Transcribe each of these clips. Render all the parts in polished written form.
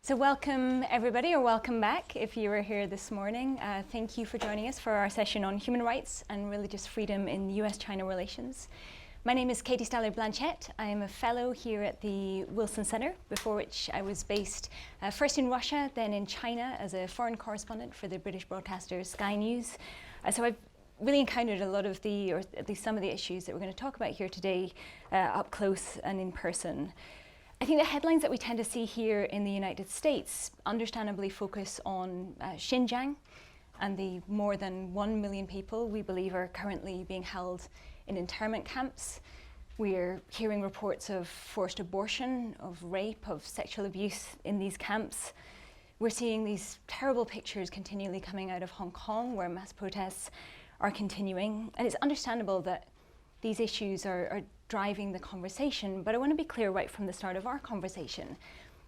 So welcome everybody, or welcome back if you were here this morning. Thank you for joining us for our session on human rights and religious freedom in U.S. China Relations. My name is Katie Staller-Blanchette. I am a fellow here at the Wilson Center, before which I was based first in Russia, then in China as a foreign correspondent for the British broadcaster Sky News. So I've really encountered a lot of or at least some of the issues that we're going to talk about here today up close and in person. I think the headlines that we tend to see here in the United States understandably focus on Xinjiang and the more than 1 million people we believe are currently being held in internment camps. We're hearing reports of forced abortion, of rape, of sexual abuse in these camps. We're seeing these terrible pictures continually coming out of Hong Kong, where mass protests are continuing. And it's understandable that these issues are driving the conversation, but I want to be clear right from the start of our conversation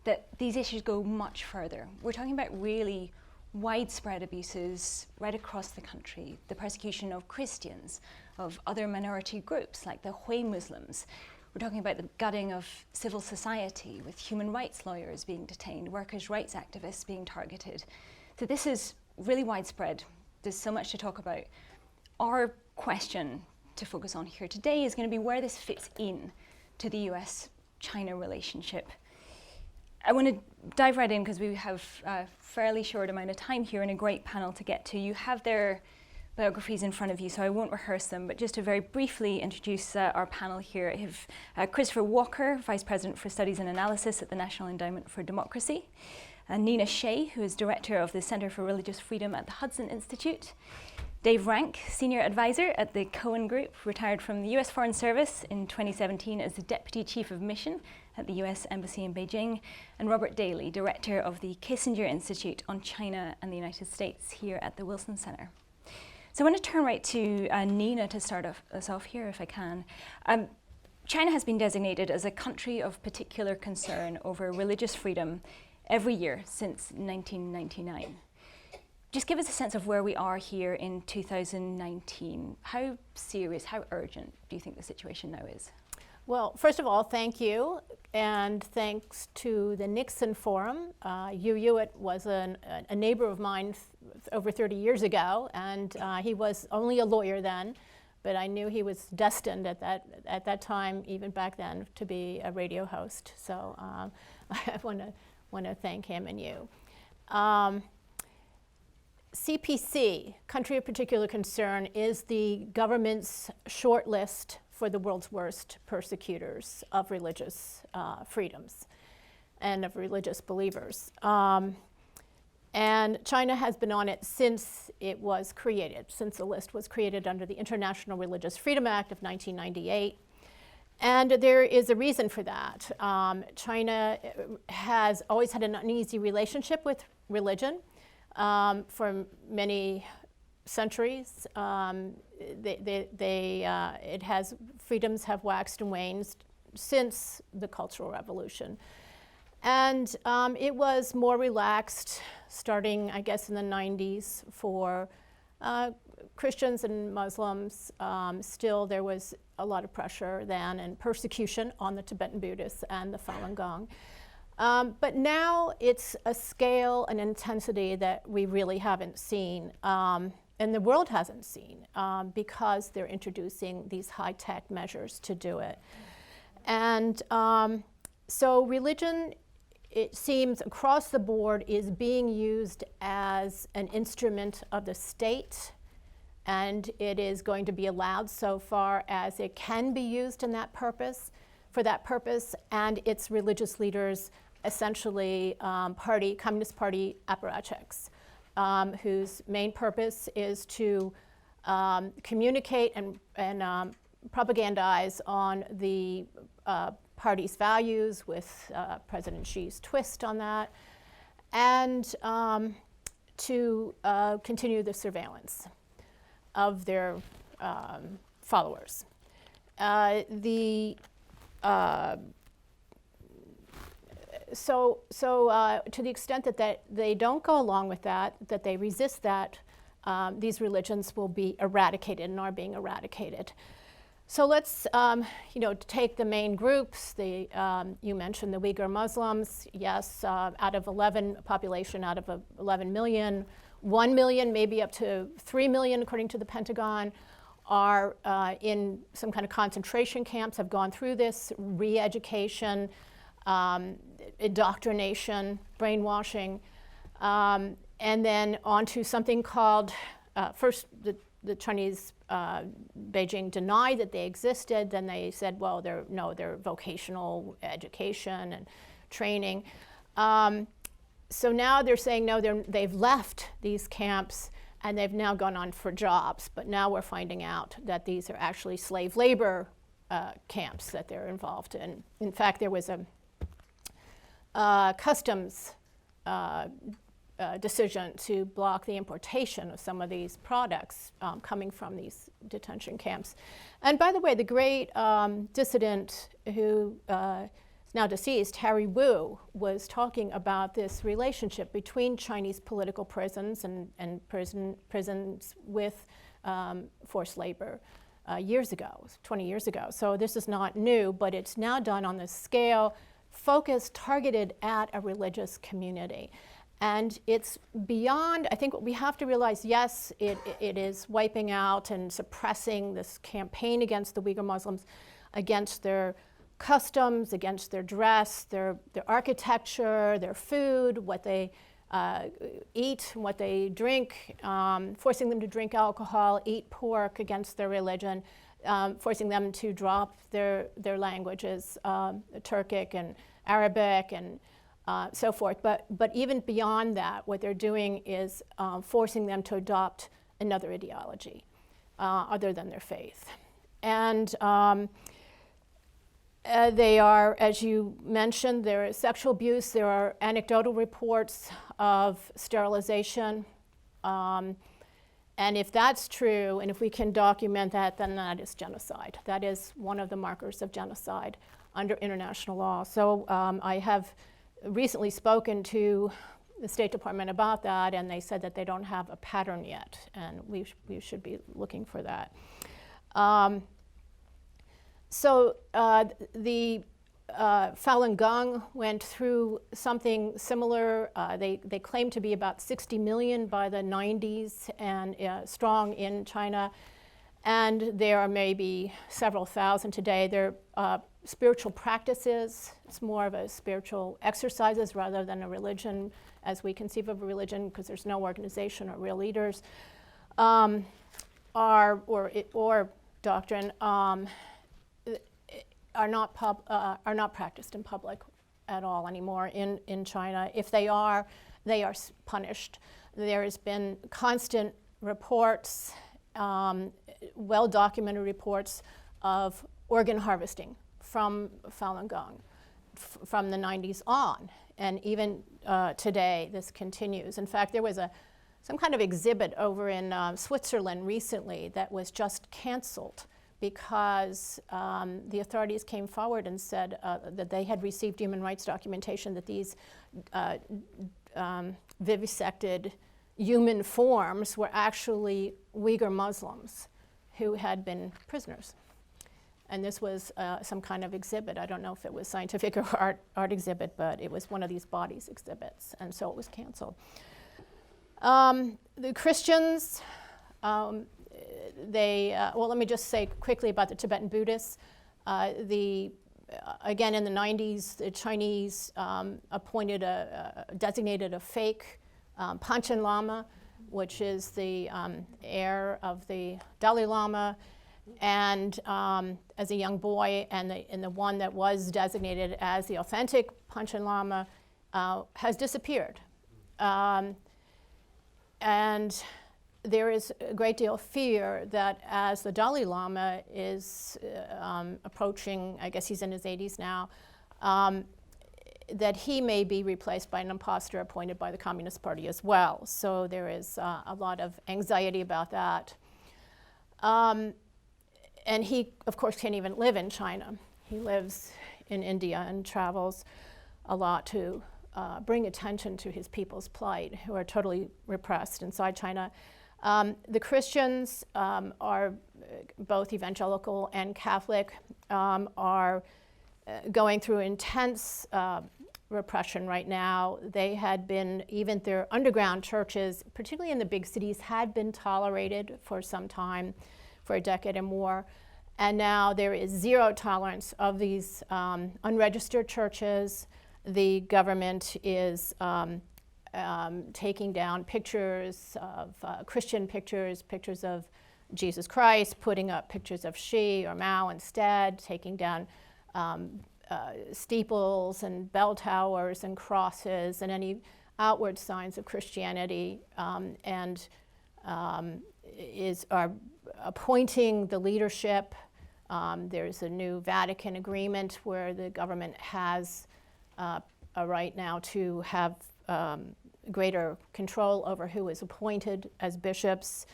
that these issues go much further. We're talking about really widespread abuses right across the country, the persecution of Christians, of other minority groups like the Hui Muslims. We're talking about the gutting of civil society, with human rights lawyers being detained, workers' rights activists being targeted. So this is really widespread. There's so much to talk about. Our question to focus on here today is going to be where this fits in to the U.S. China relationship. I want to dive right in because we have a fairly short amount of time here and a great panel to get to. You have their biographies in front of you, so I won't rehearse them, but just to very briefly introduce our panel here. I have Christopher Walker, Vice President for Studies and Analysis at the National Endowment for Democracy, Nina Shea, who is Director of the Center for Religious Freedom at the Hudson Institute, Dave Rank, Senior Advisor at the Cohen Group, retired from the U.S. Foreign Service in 2017 as the Deputy Chief of Mission at the U.S. Embassy in Beijing, and Robert Daly, Director of the Kissinger Institute on China and the United States here at the Wilson Center. So I want to turn right to Nina to start us off here, if I can. China has been designated as a country of particular concern over religious freedom every year since 1999. Just give us a sense of where we are here in 2019. How serious, how urgent do you think the situation now is? Well, first of all, thank you, and thanks to the Nixon Forum. Hewitt was a neighbor of mine over 30 years ago, and he was only a lawyer then, but I knew he was destined at that time, even back then, to be a radio host. So I want to thank him and you. CPC, Country of Particular Concern, is the government's short list for the world's worst persecutors of religious freedoms and of religious believers. And China has been on it since it was created, since the list was created under the International Religious Freedom Act of 1998. And there is a reason for that. China has always had an uneasy relationship with religion. For many centuries, freedoms have waxed and waned since the Cultural Revolution. And it was more relaxed starting, I guess, in the 90s for Christians and Muslims. Still, there was a lot of pressure then and persecution on the Tibetan Buddhists and the Falun Gong. But now it's a scale and intensity that we really haven't seen, and the world hasn't seen, because they're introducing these high-tech measures to do it. And so religion, it seems across the board, is being used as an instrument of the state, and it is going to be allowed so far as it can be used in that purpose, for that purpose, and its religious leaders, essentially Communist Party apparatchiks, whose main purpose is to communicate and propagandize on the party's values, with President Xi's twist on that, and to continue the surveillance of their followers. So to the extent that they don't go along with that they resist that, these religions will be eradicated and are being eradicated. So let's, take the main groups. You mentioned the Uyghur Muslims. Yes, out of 11 population, out of 11 million, 1 million, maybe up to 3 million, according to the Pentagon, are in some kind of concentration camps, have gone through this re-education, indoctrination, brainwashing, and then onto something called, first the Chinese, Beijing denied that they existed. Then they said, well, they're vocational education and training. So now they're saying, no, they've left these camps and they've now gone on for jobs. But now we're finding out that these are actually slave labor camps that they're involved in. In fact, there was a customs decision to block the importation of some of these products coming from these detention camps. And by the way, the great dissident who is now deceased, Harry Wu, was talking about this relationship between Chinese political prisons and prisons with forced labor years ago, 20 years ago. So this is not new, but it's now done on this scale, focused, targeted at a religious community. And it's beyond, I think what we have to realize, yes, it is wiping out and suppressing this campaign against the Uyghur Muslims, against their customs, against their dress, their architecture, their food, what they eat, what they drink, forcing them to drink alcohol, eat pork, against their religion, forcing them to drop their languages, Turkic and Arabic and so forth. But even beyond that, what they're doing is forcing them to adopt another ideology other than their faith. And they are, as you mentioned, there is sexual abuse. There are anecdotal reports of sterilization. And if that's true, and if we can document that, then that is genocide. That is one of the markers of genocide under international law. So I have recently spoken to the State Department about that, and they said that they don't have a pattern yet, and we should be looking for that. So the Falun Gong went through something similar. They claim to be about 60 million by the 90s and strong in China, and there are maybe several thousand today. They're spiritual practices. It's more of a spiritual exercises rather than a religion as we conceive of a religion, because there's no organization or real leaders or doctrine. Are not practiced in public at all anymore in China. If they are punished. There has been constant reports, well-documented reports of organ harvesting from Falun Gong from the 90s on, and even today this continues. In fact, there was some kind of exhibit over in Switzerland recently that was just canceled because the authorities came forward and said that they had received human rights documentation that these vivisected human forms were actually Uyghur Muslims who had been prisoners. And this was some kind of exhibit. I don't know if it was scientific or art exhibit, but it was one of these bodies exhibits, and so it was canceled. The Christians, well, let me just say quickly about the Tibetan Buddhists. Again, in the 90s, the Chinese designated a fake Panchen Lama, which is the heir of the Dalai Lama, and as a young boy, and the one that was designated as the authentic Panchen Lama has disappeared. And there is a great deal of fear that as the Dalai Lama is approaching, I guess he's in his 80s now, that he may be replaced by an imposter appointed by the Communist Party as well. So there is a lot of anxiety about that. And he, of course, can't even live in China. He lives in India and travels a lot to bring attention to his people's plight, who are totally repressed inside China. The Christians are both evangelical and Catholic, are going through intense repression right now. They had been, even their underground churches, particularly in the big cities, had been tolerated for some time, for a decade or more. And now there is zero tolerance of these unregistered churches. The government is taking down pictures of Christian pictures of Jesus Christ, putting up pictures of Xi or Mao instead, taking down steeples and bell towers and crosses and any outward signs of Christianity, and are appointing the leadership. There's a new Vatican agreement where the government has a right now to have greater control over who is appointed as bishops.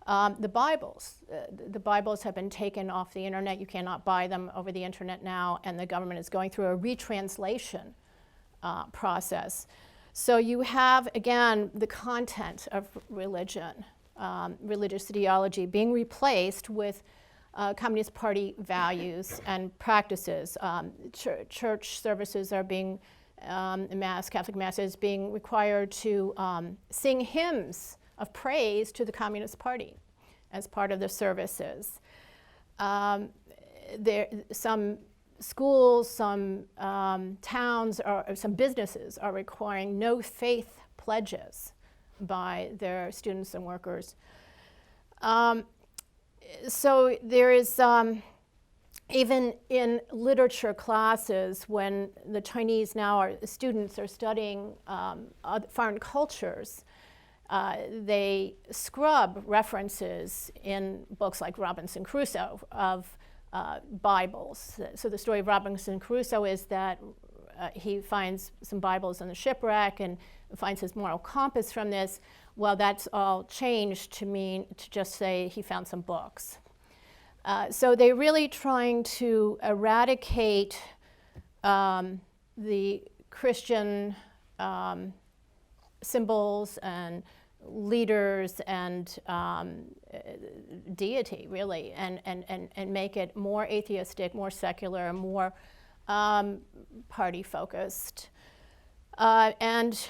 The Bibles have been taken off the internet. You cannot buy them over the internet now, and the government is going through a retranslation process. So you have, again, the content of religion, religious ideology being replaced with Communist Party values and practices. Church services are being, Catholic masses being required to sing hymns of praise to the Communist Party as part of the services. Some schools, some towns, or some businesses are requiring no faith pledges by their students and workers. So there is, even in literature classes, when the Chinese students are studying foreign cultures, they scrub references in books like Robinson Crusoe of Bibles. So the story of Robinson Crusoe is that he finds some Bibles in the shipwreck and finds his moral compass from this. Well, that's all changed to just say he found some books. So they're really trying to eradicate the Christian symbols and leaders and deity, really, and make it more atheistic, more secular, more party-focused. And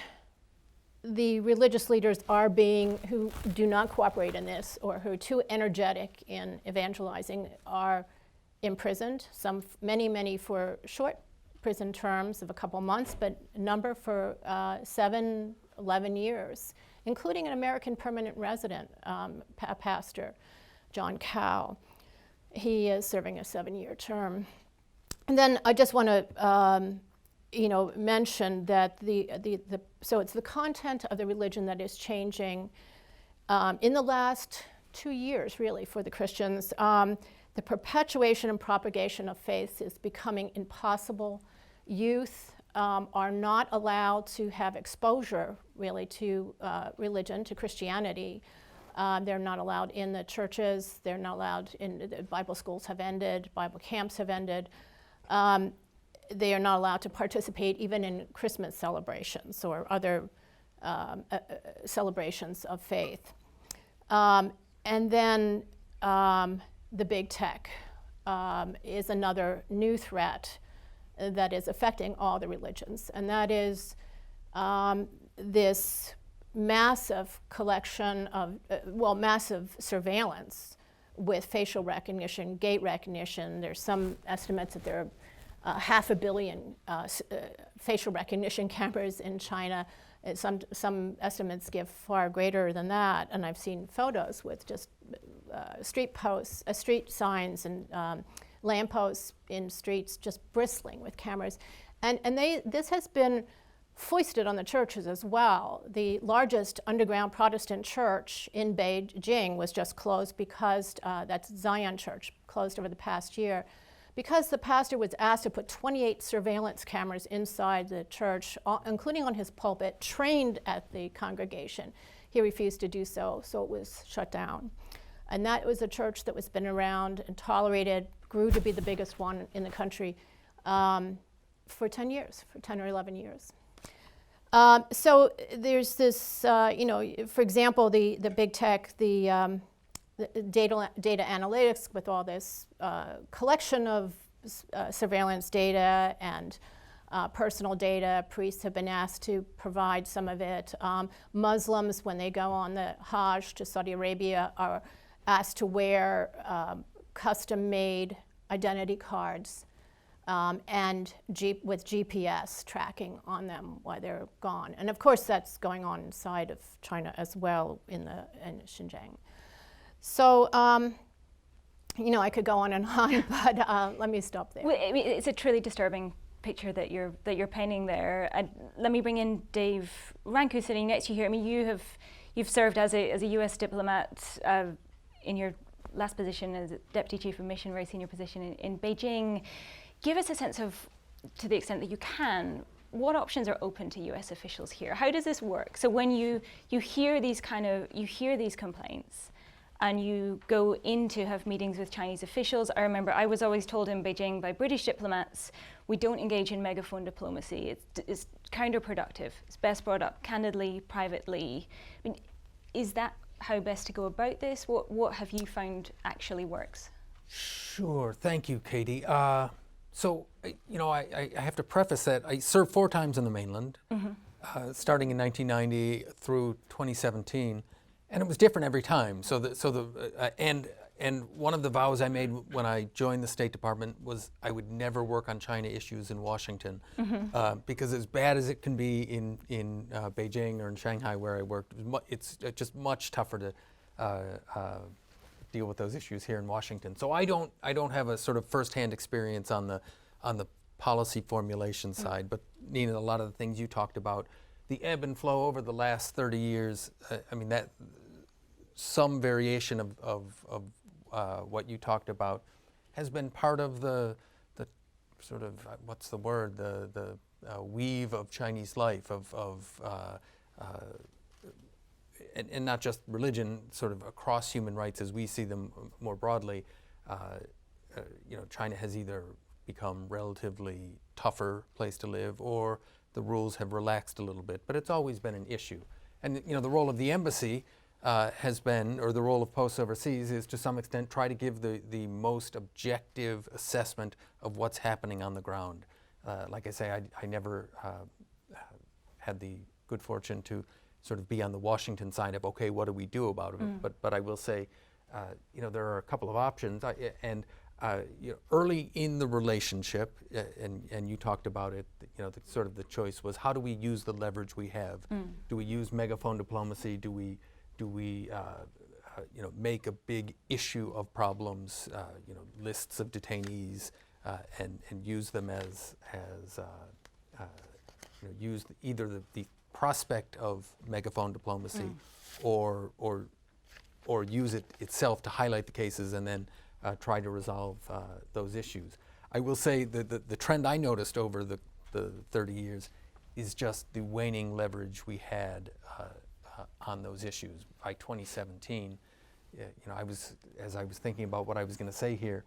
the religious leaders who do not cooperate in this or who are too energetic in evangelizing are imprisoned, many for short prison terms of a couple months, but a number for 7, 11 years, including an American permanent resident, pastor, John Cow. He is serving a 7-year term. And then I just want to mention that so it's the content of the religion that is changing. In the last 2 years, really, for the Christians, the perpetuation and propagation of faith is becoming impossible. Youth are not allowed to have exposure, really, to religion, to Christianity. They're not allowed in the churches. They're not allowed the Bible schools have ended. Bible camps have ended. They are not allowed to participate even in Christmas celebrations or other celebrations of faith. And then the big tech is another new threat that is affecting all the religions, and that is this massive collection of, massive surveillance with facial recognition, gait recognition. There's some estimates that there are 500 million facial recognition cameras in China. Some estimates give far greater than that, and I've seen photos with just street signs and lampposts in streets just bristling with cameras. And this has been foisted on the churches as well. The largest underground Protestant church in Beijing was just closed because, that's Zion Church, closed over the past year, because the pastor was asked to put 28 surveillance cameras inside the church, including on his pulpit, trained at the congregation. He refused to do so, so it was shut down. And that was a church that was been around and tolerated, grew to be the biggest one in the country for 10 years, for 10 or 11 years. So there's this, for example, the big tech, the data analytics with all this collection of surveillance data and personal data. Priests have been asked to provide some of it. Muslims, when they go on the Hajj to Saudi Arabia, are asked to wear custom-made identity cards and with GPS tracking on them while they're gone. And of course, that's going on inside of China as well in Xinjiang. So, I could go on and on, but let me stop there. Well, I mean, it's a truly disturbing picture that you're painting there. Let me bring in Dave Ranku sitting next to you here. I mean, you've served as a U.S. diplomat in your last position as Deputy Chief of Mission, very senior position in Beijing. Give us a sense of, to the extent that you can, what options are open to U.S. officials here? How does this work? So when you hear these complaints, and you go in to have meetings with Chinese officials. I remember I was always told in Beijing by British diplomats, we don't engage in megaphone diplomacy. It's counterproductive. It's best brought up candidly, privately. I mean, is that how best to go about this? What have you found actually works? Sure, thank you, Katie. So, I have to preface that I served 4 times in the mainland, starting in 1990 through 2017. And it was different every time. And one of the vows I made when I joined the State Department was I would never work on China issues in Washington, because as bad as it can be in Beijing or in Shanghai where I worked, it's just much tougher to deal with those issues here in Washington. So I don't have a sort of firsthand experience on the policy formulation side, but Nina, a lot of the things you talked about, the ebb and flow over the last 30 years, that some variation of what you talked about has been part of the sort of, what's the word, the weave of Chinese life, and not just religion, sort of across human rights as we see them more broadly. China has either become relatively tougher place to live, or the rules have relaxed a little bit, but it's always been an issue. And the role of the embassy has been, or the role of posts overseas is to some extent try to give the most objective assessment of what's happening on the ground. Like I say, I never had the good fortune to sort of be on the Washington side of, okay, what do we do about it? But I will say, there are a couple of options. Early in the relationship, and you talked about it, the choice was, how do we use the leverage we have? Do we use megaphone diplomacy? Do we make a big issue of problems, lists of detainees, and use them as use either the prospect of megaphone diplomacy, or use it itself to highlight the cases and then try to resolve those issues. I will say that the trend I noticed over the 30 years is just the waning leverage we had on those issues. By 2017, as I was thinking about what I was going to say here,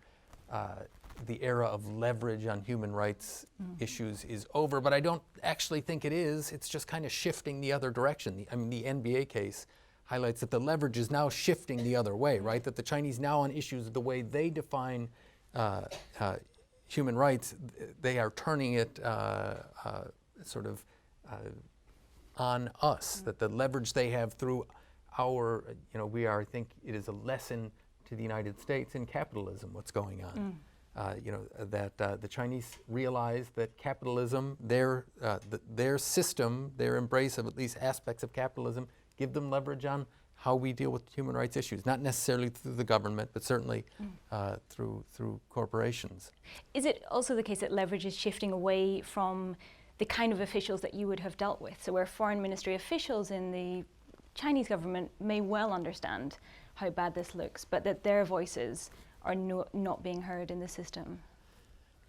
the era of leverage on human rights issues is over, but I don't actually think it is. It's just kind of shifting the other direction. The NBA case highlights that the leverage is now shifting the other way, right? That the Chinese now on issues, the way they define human rights, they are turning it on us, that the leverage they have through our, I think it is a lesson to the United States in capitalism, what's going on. That the Chinese realize that capitalism, their system, their embrace of at least aspects of capitalism, give them leverage on how we deal with human rights issues, not necessarily through the government, but certainly through corporations. Is it also the case that leverage is shifting away from the kind of officials that you would have dealt with? So where foreign ministry officials in the Chinese government may well understand how bad this looks, but that their voices are not being heard in the system?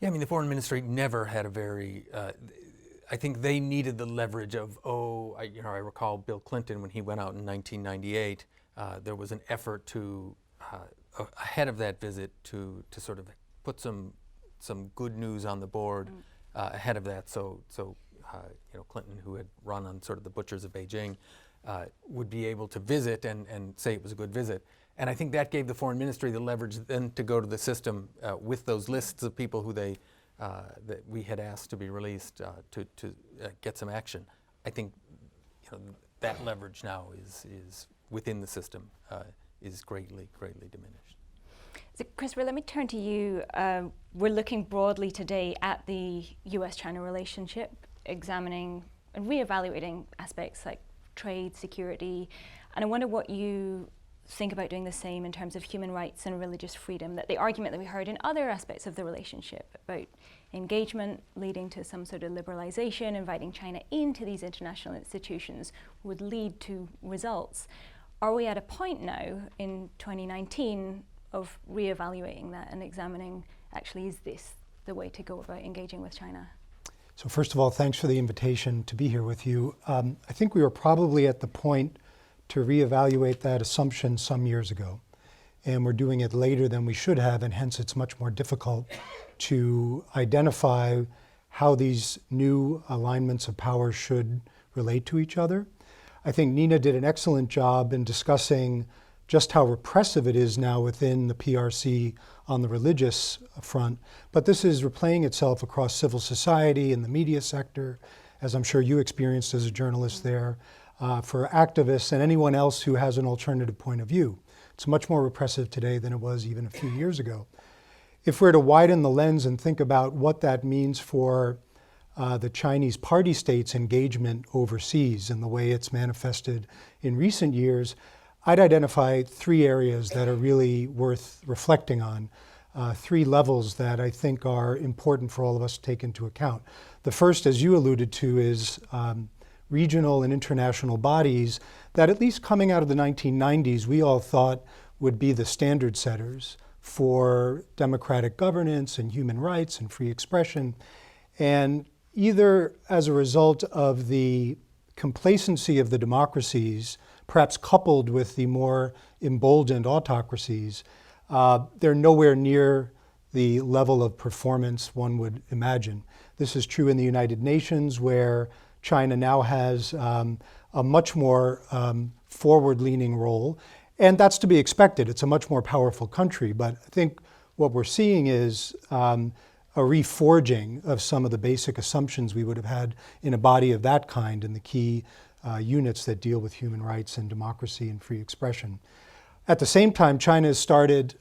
Yeah, the foreign ministry never had a very, I think they needed the leverage of, I recall Bill Clinton when he went out in 1998, there was an effort to, ahead of that visit, to sort of put some good news on the board ahead of that. So Clinton, who had run on sort of the butchers of Beijing, would be able to visit and say it was a good visit. And I think that gave the foreign ministry the leverage then to go to the system with those lists of people who that we had asked to be released to get some action. I think that leverage now is within the system is greatly diminished. So Chris, let me turn to you. We're looking broadly today at the U.S. China relationship, examining and reevaluating aspects like trade, security, and I wonder what you think about doing the same in terms of human rights and religious freedom, that the argument that we heard in other aspects of the relationship about engagement leading to some sort of liberalization, inviting China into these international institutions would lead to results. Are we at a point now in 2019 of reevaluating that and examining, actually, is this the way to go about engaging with China? So first of all, thanks for the invitation to be here with you. I think we were probably at the point to reevaluate that assumption some years ago. And we're doing it later than we should have, and hence it's much more difficult to identify how these new alignments of power should relate to each other. I think Nina did an excellent job in discussing just how repressive it is now within the PRC on the religious front. But this is replaying itself across civil society and the media sector, as I'm sure you experienced as a journalist there, for activists and anyone else who has an alternative point of view. It's much more repressive today than it was even a few years ago. If we're to widen the lens and think about what that means for the Chinese party state's engagement overseas and the way it's manifested in recent years, I'd identify three areas that are really worth reflecting on, three levels that I think are important for all of us to take into account. The first, as you alluded to, is regional and international bodies that, at least coming out of the 1990s, we all thought would be the standard setters for democratic governance and human rights and free expression. And either as a result of the complacency of the democracies, perhaps coupled with the more emboldened autocracies, they're nowhere near the level of performance one would imagine. This is true in the United Nations, where China now has a much more forward-leaning role, and that's to be expected. It's a much more powerful country, but I think what we're seeing is a reforging of some of the basic assumptions we would have had in a body of that kind in the key units that deal with human rights and democracy and free expression. At the same time, China has started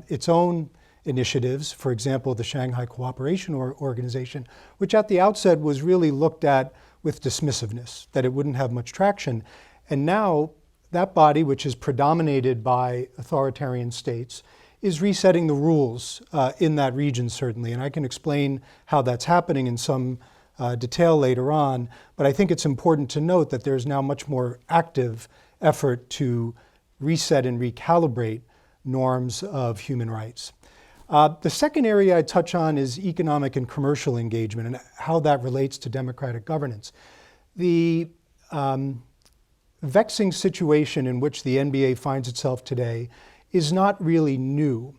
its own initiatives, for example, the Shanghai Cooperation Organization, which at the outset was really looked at with dismissiveness, that it wouldn't have much traction. And now that body, which is predominated by authoritarian states, is resetting the rules in that region, certainly. And I can explain how that's happening in some detail later on. But I think it's important to note that there's now much more active effort to reset and recalibrate norms of human rights. The second area I touch on is economic and commercial engagement and how that relates to democratic governance. The vexing situation in which the NBA finds itself today is not really new,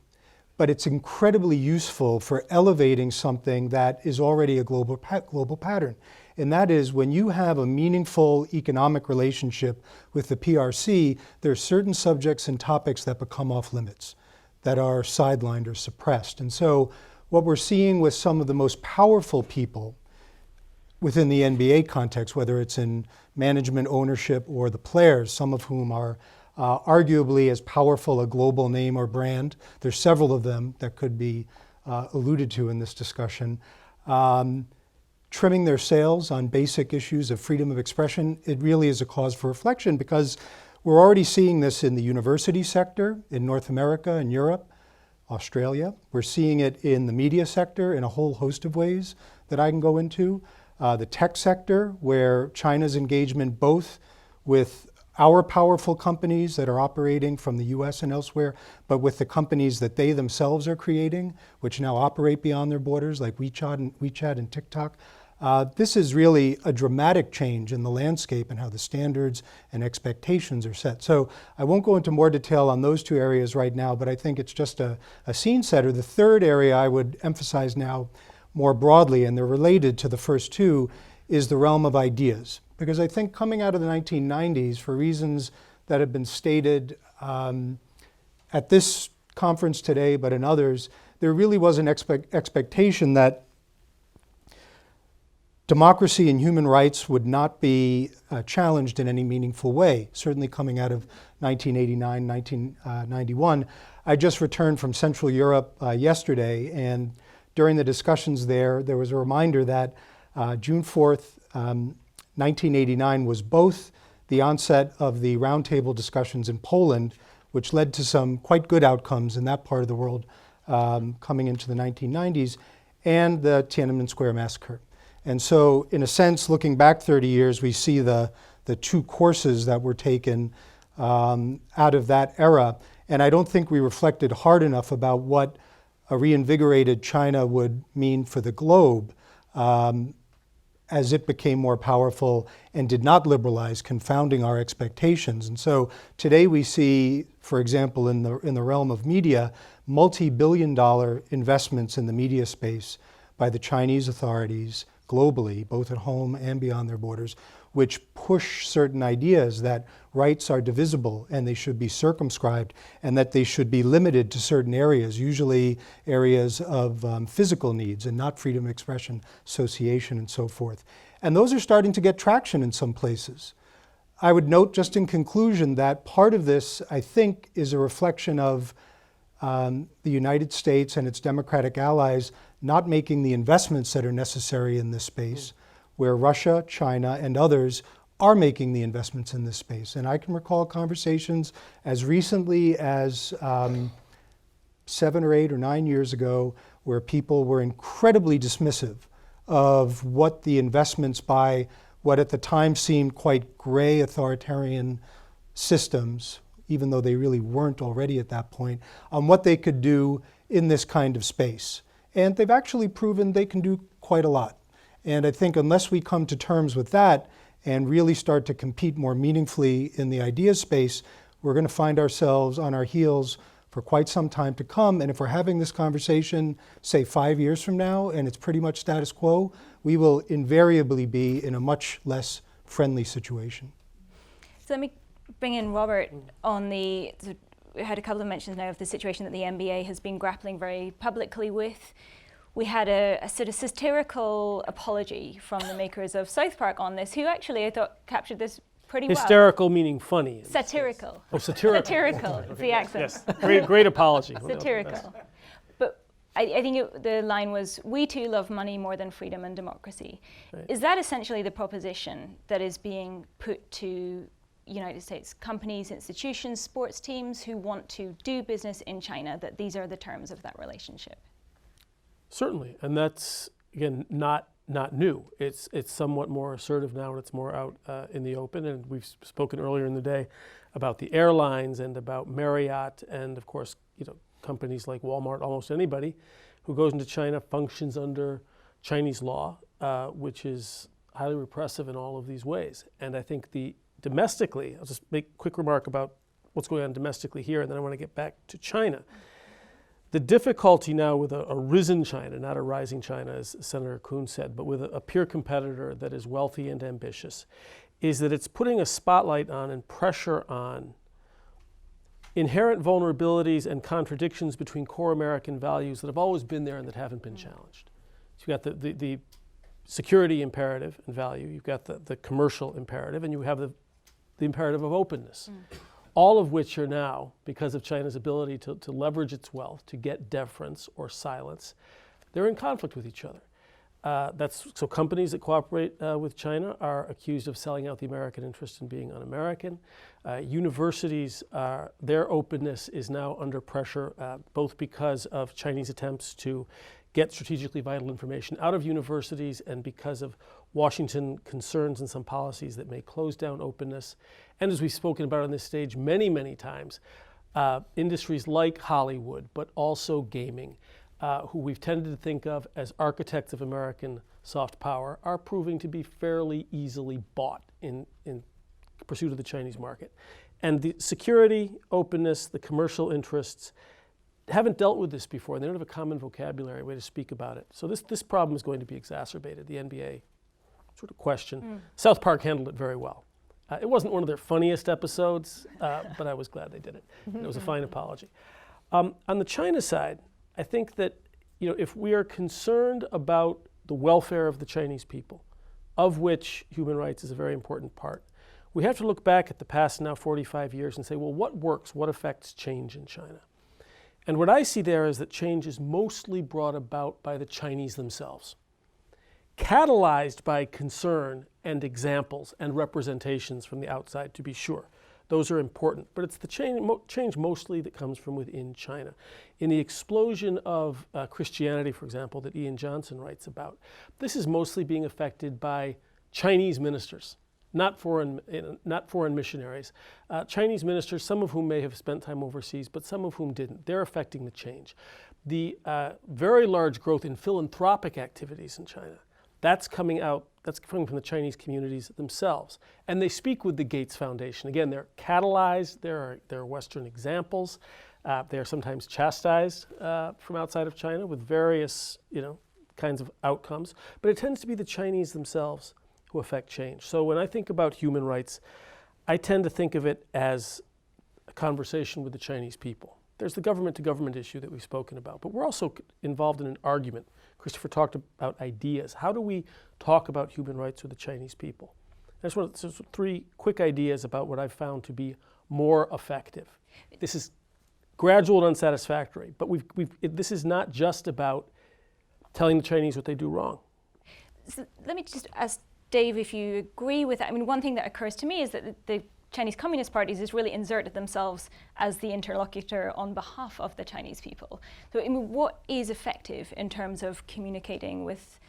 but it's incredibly useful for elevating something that is already a global pattern. And that is, when you have a meaningful economic relationship with the PRC, there are certain subjects and topics that become off limits, that are sidelined or suppressed. And so what we're seeing with some of the most powerful people within the NBA context, whether it's in management, ownership, or the players, some of whom are arguably as powerful a global name or brand. There's several of them that could be alluded to in this discussion. Trimming their sails on basic issues of freedom of expression, it really is a cause for reflection, because we're already seeing this in the university sector in North America and Europe, Australia. We're seeing it in the media sector in a whole host of ways that I can go into. The tech sector, where China's engagement both with our powerful companies that are operating from the US and elsewhere, but with the companies that they themselves are creating, which now operate beyond their borders, like WeChat and TikTok. This is really a dramatic change in the landscape and how the standards and expectations are set. So I won't go into more detail on those two areas right now, but I think it's just a scene setter. The third area I would emphasize now more broadly, and they're related to the first two, is the realm of ideas. Because I think coming out of the 1990s, for reasons that have been stated at this conference today, but in others, there really was an expectation that democracy and human rights would not be challenged in any meaningful way, certainly coming out of 1989, 1991. I just returned from Central Europe yesterday, and during the discussions there was a reminder that June 4th, 1989 was both the onset of the roundtable discussions in Poland, which led to some quite good outcomes in that part of the world coming into the 1990s, and the Tiananmen Square massacre. And so, in a sense, looking back 30 years, we see the two courses that were taken out of that era. And I don't think we reflected hard enough about what a reinvigorated China would mean for the globe as it became more powerful and did not liberalize, confounding our expectations. And so today we see, for example, in the realm of media, multi-billion-dollar investments in the media space by the Chinese authorities globally, both at home and beyond their borders, which push certain ideas that rights are divisible and they should be circumscribed and that they should be limited to certain areas, usually areas of physical needs and not freedom of expression, association, and so forth. And those are starting to get traction in some places. I would note just in conclusion that part of this, I think, is a reflection of the United States and its democratic allies not making the investments that are necessary in this space, where Russia, China, and others are making the investments in this space. And I can recall conversations as recently as 7 or 8 or 9 years ago where people were incredibly dismissive of what the investments by what at the time seemed quite gray authoritarian systems, even though they really weren't already at that point, on what they could do in this kind of space. And they've actually proven they can do quite a lot. And I think unless we come to terms with that and really start to compete more meaningfully in the idea space, we're going to find ourselves on our heels for quite some time to come. And if we're having this conversation, say 5 years from now, and it's pretty much status quo, we will invariably be in a much less friendly situation. So let me bring in Robert on we had a couple of mentions now of the situation that the NBA has been grappling very publicly with. We had a sort of satirical apology from the makers of South Park on this, who actually I thought captured this pretty well. Hysterical meaning funny. Satirical. Oh, satirical. Satirical, it's the accent. Yes, great apology. Satirical. But I think the line was, "We too love money more than freedom and democracy." Right. Is that essentially the proposition that is being put to United States companies, institutions, sports teams who want to do business in China, that these are the terms of that relationship? Certainly, and that's, again, not new. It's somewhat more assertive now, and it's more out in the open. And we've spoken earlier in the day about the airlines and about Marriott, and of course, companies like Walmart. Almost anybody who goes into China functions under Chinese law, which is highly repressive in all of these ways. And I think domestically, I'll just make a quick remark about what's going on domestically here, and then I want to get back to China. The difficulty now with a risen China, not a rising China, as Senator Coons said, but with a peer competitor that is wealthy and ambitious, is that it's putting a spotlight on and pressure on inherent vulnerabilities and contradictions between core American values that have always been there and that haven't been challenged. So you've got the security imperative and value, you've got the commercial imperative, and you have the imperative of openness. All of which are now, because of China's ability to leverage its wealth, to get deference or silence, they're in conflict with each other. So companies that cooperate with China are accused of selling out the American interest and being un-American. Universities, their openness is now under pressure, both because of Chinese attempts to get strategically vital information out of universities and because of Washington concerns and some policies that may close down openness. And as we've spoken about on this stage many, many times, industries like Hollywood, but also gaming, who we've tended to think of as architects of American soft power, are proving to be fairly easily bought in pursuit of the Chinese market. And the security, openness, the commercial interests haven't dealt with this before. They don't have a common vocabulary way to speak about it. So this problem is going to be exacerbated. The NBA sort of question. South Park handled it very well. It wasn't one of their funniest episodes, but I was glad they did it. It was a fine apology. On the China side, I think that if we are concerned about the welfare of the Chinese people, of which human rights is a very important part, we have to look back at the past now 45 years and say, well, what works? What affects change in China? And what I see there is that change is mostly brought about by the Chinese themselves, catalyzed by concern and examples and representations from the outside, to be sure. Those are important, but it's the change mostly that comes from within China. In the explosion of Christianity, for example, that Ian Johnson writes about, this is mostly being affected by Chinese ministers, not foreign missionaries. Chinese ministers, some of whom may have spent time overseas, but some of whom didn't. They're affecting the change. The very large growth in philanthropic activities in China, that's coming from the Chinese communities themselves. And they speak with the Gates Foundation. Again, they're catalyzed, there are Western examples. They are sometimes chastised from outside of China with various kinds of outcomes. But it tends to be the Chinese themselves who affect change. So when I think about human rights, I tend to think of it as a conversation with the Chinese people. There's the government-to-government issue that we've spoken about, but we're also involved in an argument. Christopher talked about ideas. How do we talk about human rights with the Chinese people? I just want to, three quick ideas about what I've found to be more effective. This is gradual and unsatisfactory, but this is not just about telling the Chinese what they do wrong. So let me just ask Dave if you agree with that. I mean, one thing that occurs to me is that the Chinese Communist parties has really inserted themselves as the interlocutor on behalf of the Chinese people. So I mean, what is effective in terms of communicating with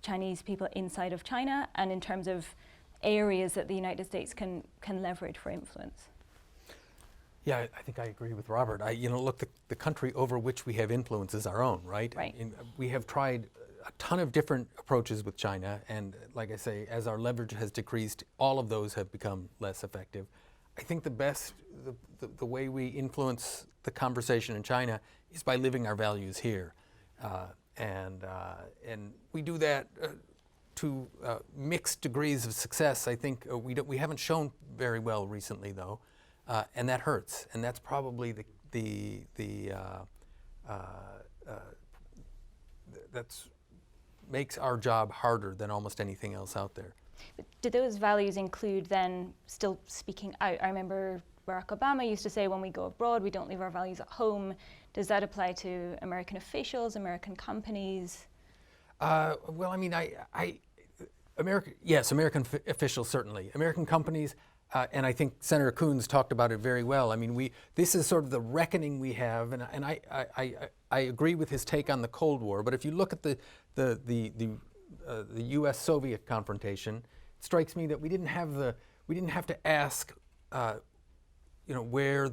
Chinese people inside of China and in terms of areas that the United States can leverage for influence? Yeah, I think I agree with Robert. Look, the country over which we have influence is our own, right? Right. We have tried a ton of different approaches with China, and like I say, as our leverage has decreased, all of those have become less effective. I think the way we influence the conversation in China is by living our values here, and we do that to mixed degrees of success. I think we haven't shown very well recently, though, and that hurts, and that's probably that's makes our job harder than almost anything else out there. But do those values include then still speaking out? I remember Barack Obama used to say, when we go abroad, we don't leave our values at home. Does that apply to American officials, American companies? Well, I mean, American officials certainly. American companies, and I think Senator Coons talked about it very well. I mean, this is sort of the reckoning we have, and I agree with his take on the Cold War. But if you look at the U.S. Soviet confrontation, it strikes me that we didn't have to ask, where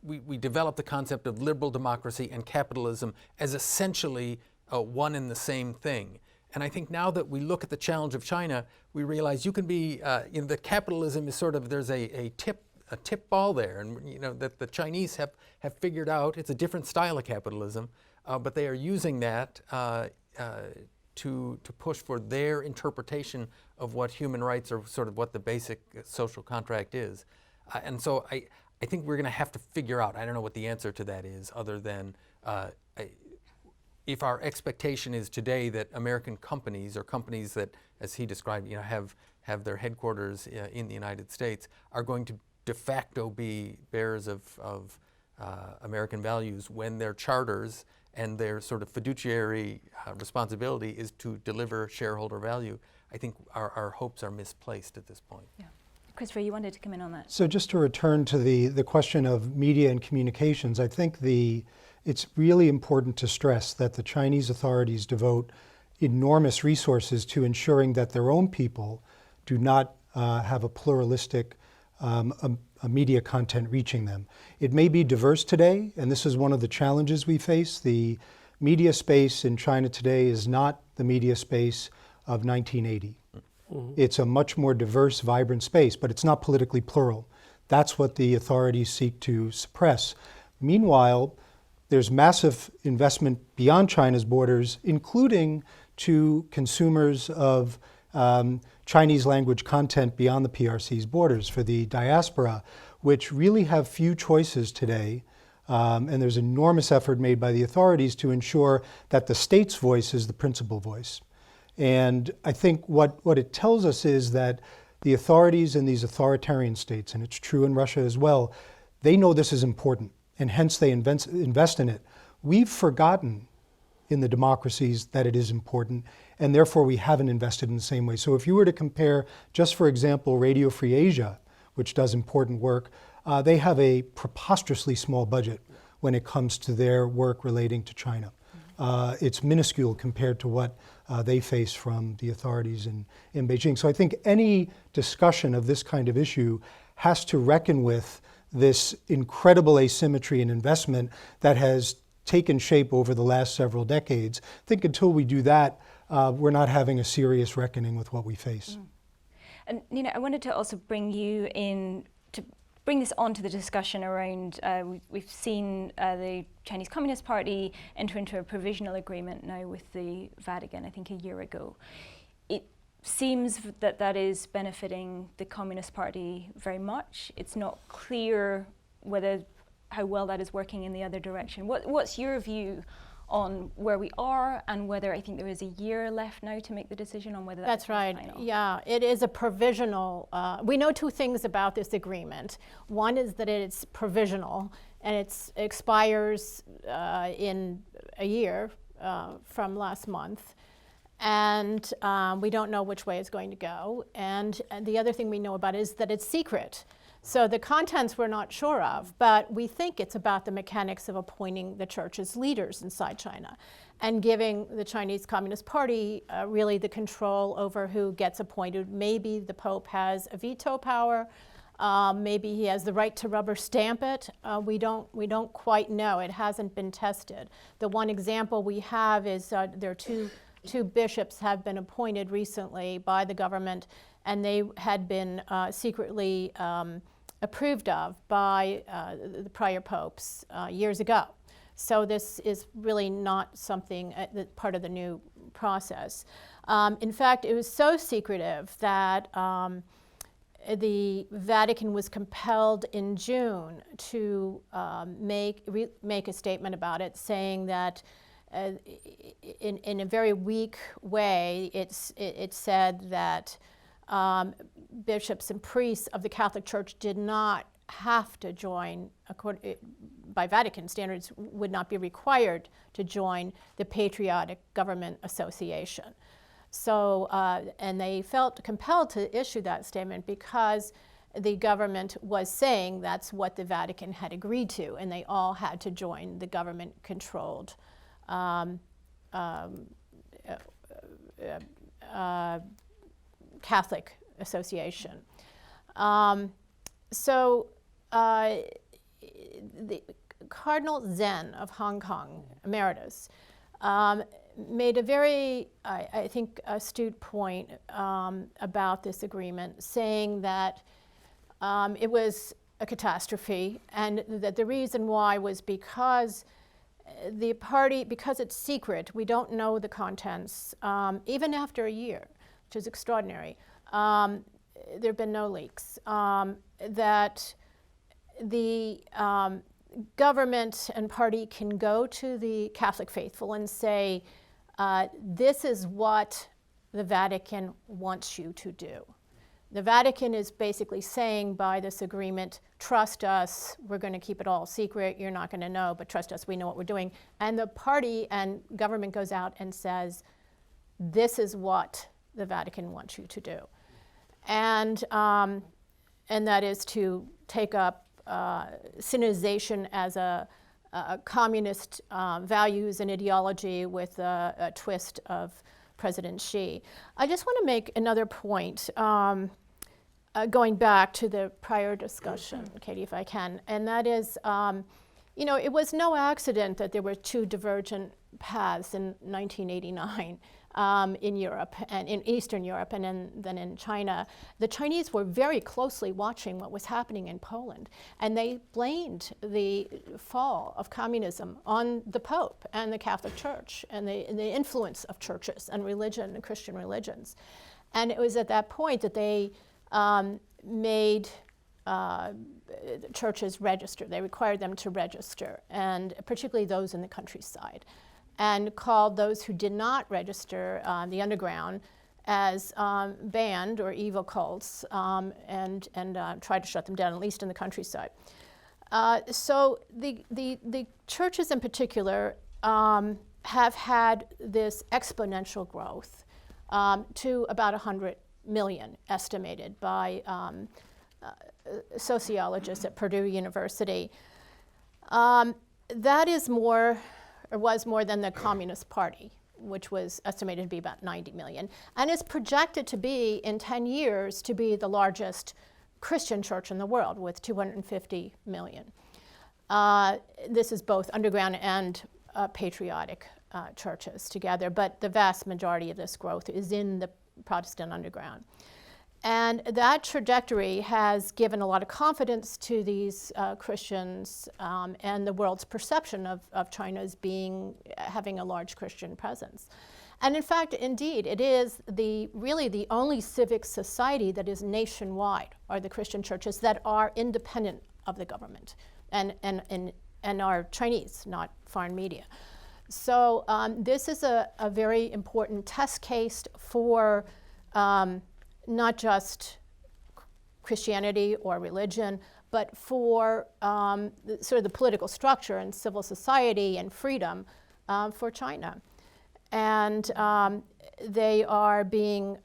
we developed the concept of liberal democracy and capitalism as essentially one and the same thing. And I think now that we look at the challenge of China, we realize you can be, the capitalism is sort of, there's a tip ball there, and that the Chinese have figured out it's a different style of capitalism, but they are using that to push for their interpretation of what human rights or sort of what the basic social contract is. And so I think we're going to have to figure out, I don't know what the answer to that is, other than if our expectation is today that American companies or companies that, as he described, have their headquarters in the United States, are going to de facto be bearers of American values when their charters and their sort of fiduciary responsibility is to deliver shareholder value. I think our hopes are misplaced at this point. Yeah. Christopher, you wanted to come in on that. So just to return to the question of media and communications, I think it's really important to stress that the Chinese authorities devote enormous resources to ensuring that their own people do not have a pluralistic media content reaching them. It may be diverse today, and this is one of the challenges we face. The media space in China today is not the media space of 1980. Mm-hmm. It's a much more diverse, vibrant space, but it's not politically plural. That's what the authorities seek to suppress. Meanwhile, there's massive investment beyond China's borders, including to consumers of Chinese language content beyond the PRC's borders for the diaspora, which really have few choices today. And there's enormous effort made by the authorities to ensure that the state's voice is the principal voice. And I think what it tells us is that the authorities in these authoritarian states, and it's true in Russia as well, they know this is important, and hence they invest in it. We've forgotten in the democracies that it is important, and therefore we haven't invested in the same way. So if you were to compare, just for example, Radio Free Asia, which does important work, they have a preposterously small budget when it comes to their work relating to China. It's minuscule compared to what they face from the authorities in Beijing. So I think any discussion of this kind of issue has to reckon with this incredible asymmetry in investment that has taken shape over the last several decades. I think until we do that, we're not having a serious reckoning with what we face. And Nina, I wanted to also bring you in to bring this onto the discussion around, we've seen the Chinese Communist Party enter into a provisional agreement now with the Vatican, I think a year ago. It seems that that is benefiting the Communist Party very much. It's not clear how well that is working in the other direction. What's your view on where we are and whether, I think there is a year left now to make the decision on whether that's right. Final? Yeah, it is a provisional. We know two things about this agreement. One is that it's provisional and it expires in a year from last month. And we don't know which way it's going to go. And the other thing we know about it is that it's secret. So the contents we're not sure of, but we think it's about the mechanics of appointing the church's leaders inside China and giving the Chinese Communist Party really the control over who gets appointed. Maybe the Pope has a veto power. Maybe he has the right to rubber stamp it. We don't quite know. It hasn't been tested. The one example we have is there are two bishops have been appointed recently by the government, and they had been secretly approved of by the prior popes years ago. So this is really not something part of the new process. In fact, it was so secretive that the Vatican was compelled in June to make a statement about it, saying that in a very weak way, it said that bishops and priests of the Catholic Church did not have to join, by Vatican standards, would not be required to join the Patriotic Government Association. So, and they felt compelled to issue that statement because the government was saying that's what the Vatican had agreed to, and they all had to join the government-controlled Catholic Association. So the Cardinal Zen of Hong Kong, emeritus, made a very, I think, astute point about this agreement, saying that it was a catastrophe, and that the reason why was because the party, because it's secret, we don't know the contents, even after a year, which is extraordinary. There have been no leaks. That the government and party can go to the Catholic faithful and say, this is what the Vatican wants you to do. The Vatican is basically saying by this agreement, trust us, we're going to keep it all secret, you're not going to know, but trust us, we know what we're doing. And the party and government goes out and says, this is what the Vatican wants you to do. And that is to take up Sinization as a communist values and ideology with a twist of President Xi. I just want to make another point, going back to the prior discussion, Katie, if I can, and that is, you know, it was no accident that there were two divergent paths in 1989 in Europe, and in Eastern Europe, and then in China. The Chinese were very closely watching what was happening in Poland, and they blamed the fall of communism on the Pope and the Catholic Church and the influence of churches and religion and Christian religions. And it was at that point that they made churches register. They required them to register, and particularly those in the countryside, and called those who did not register, the underground, as banned or evil cults, and tried to shut them down, at least in the countryside. So the churches in particular have had this exponential growth to about 100 million, estimated by sociologists at Purdue University. That is more, or was more than the Communist Party, which was estimated to be about 90 million, and is projected to be, in 10 years, to be the largest Christian church in the world with 250 million. This is both underground and patriotic churches together, but the vast majority of this growth is in the Protestant underground. And that trajectory has given a lot of confidence to these Christians and the world's perception of China as having a large Christian presence. And in fact, indeed, it is really the only civic society that is nationwide are the Christian churches that are independent of the government and are Chinese, not foreign media. So this is a very important test case for not just Christianity or religion, but for sort of the political structure and civil society and freedom for China. And they are being,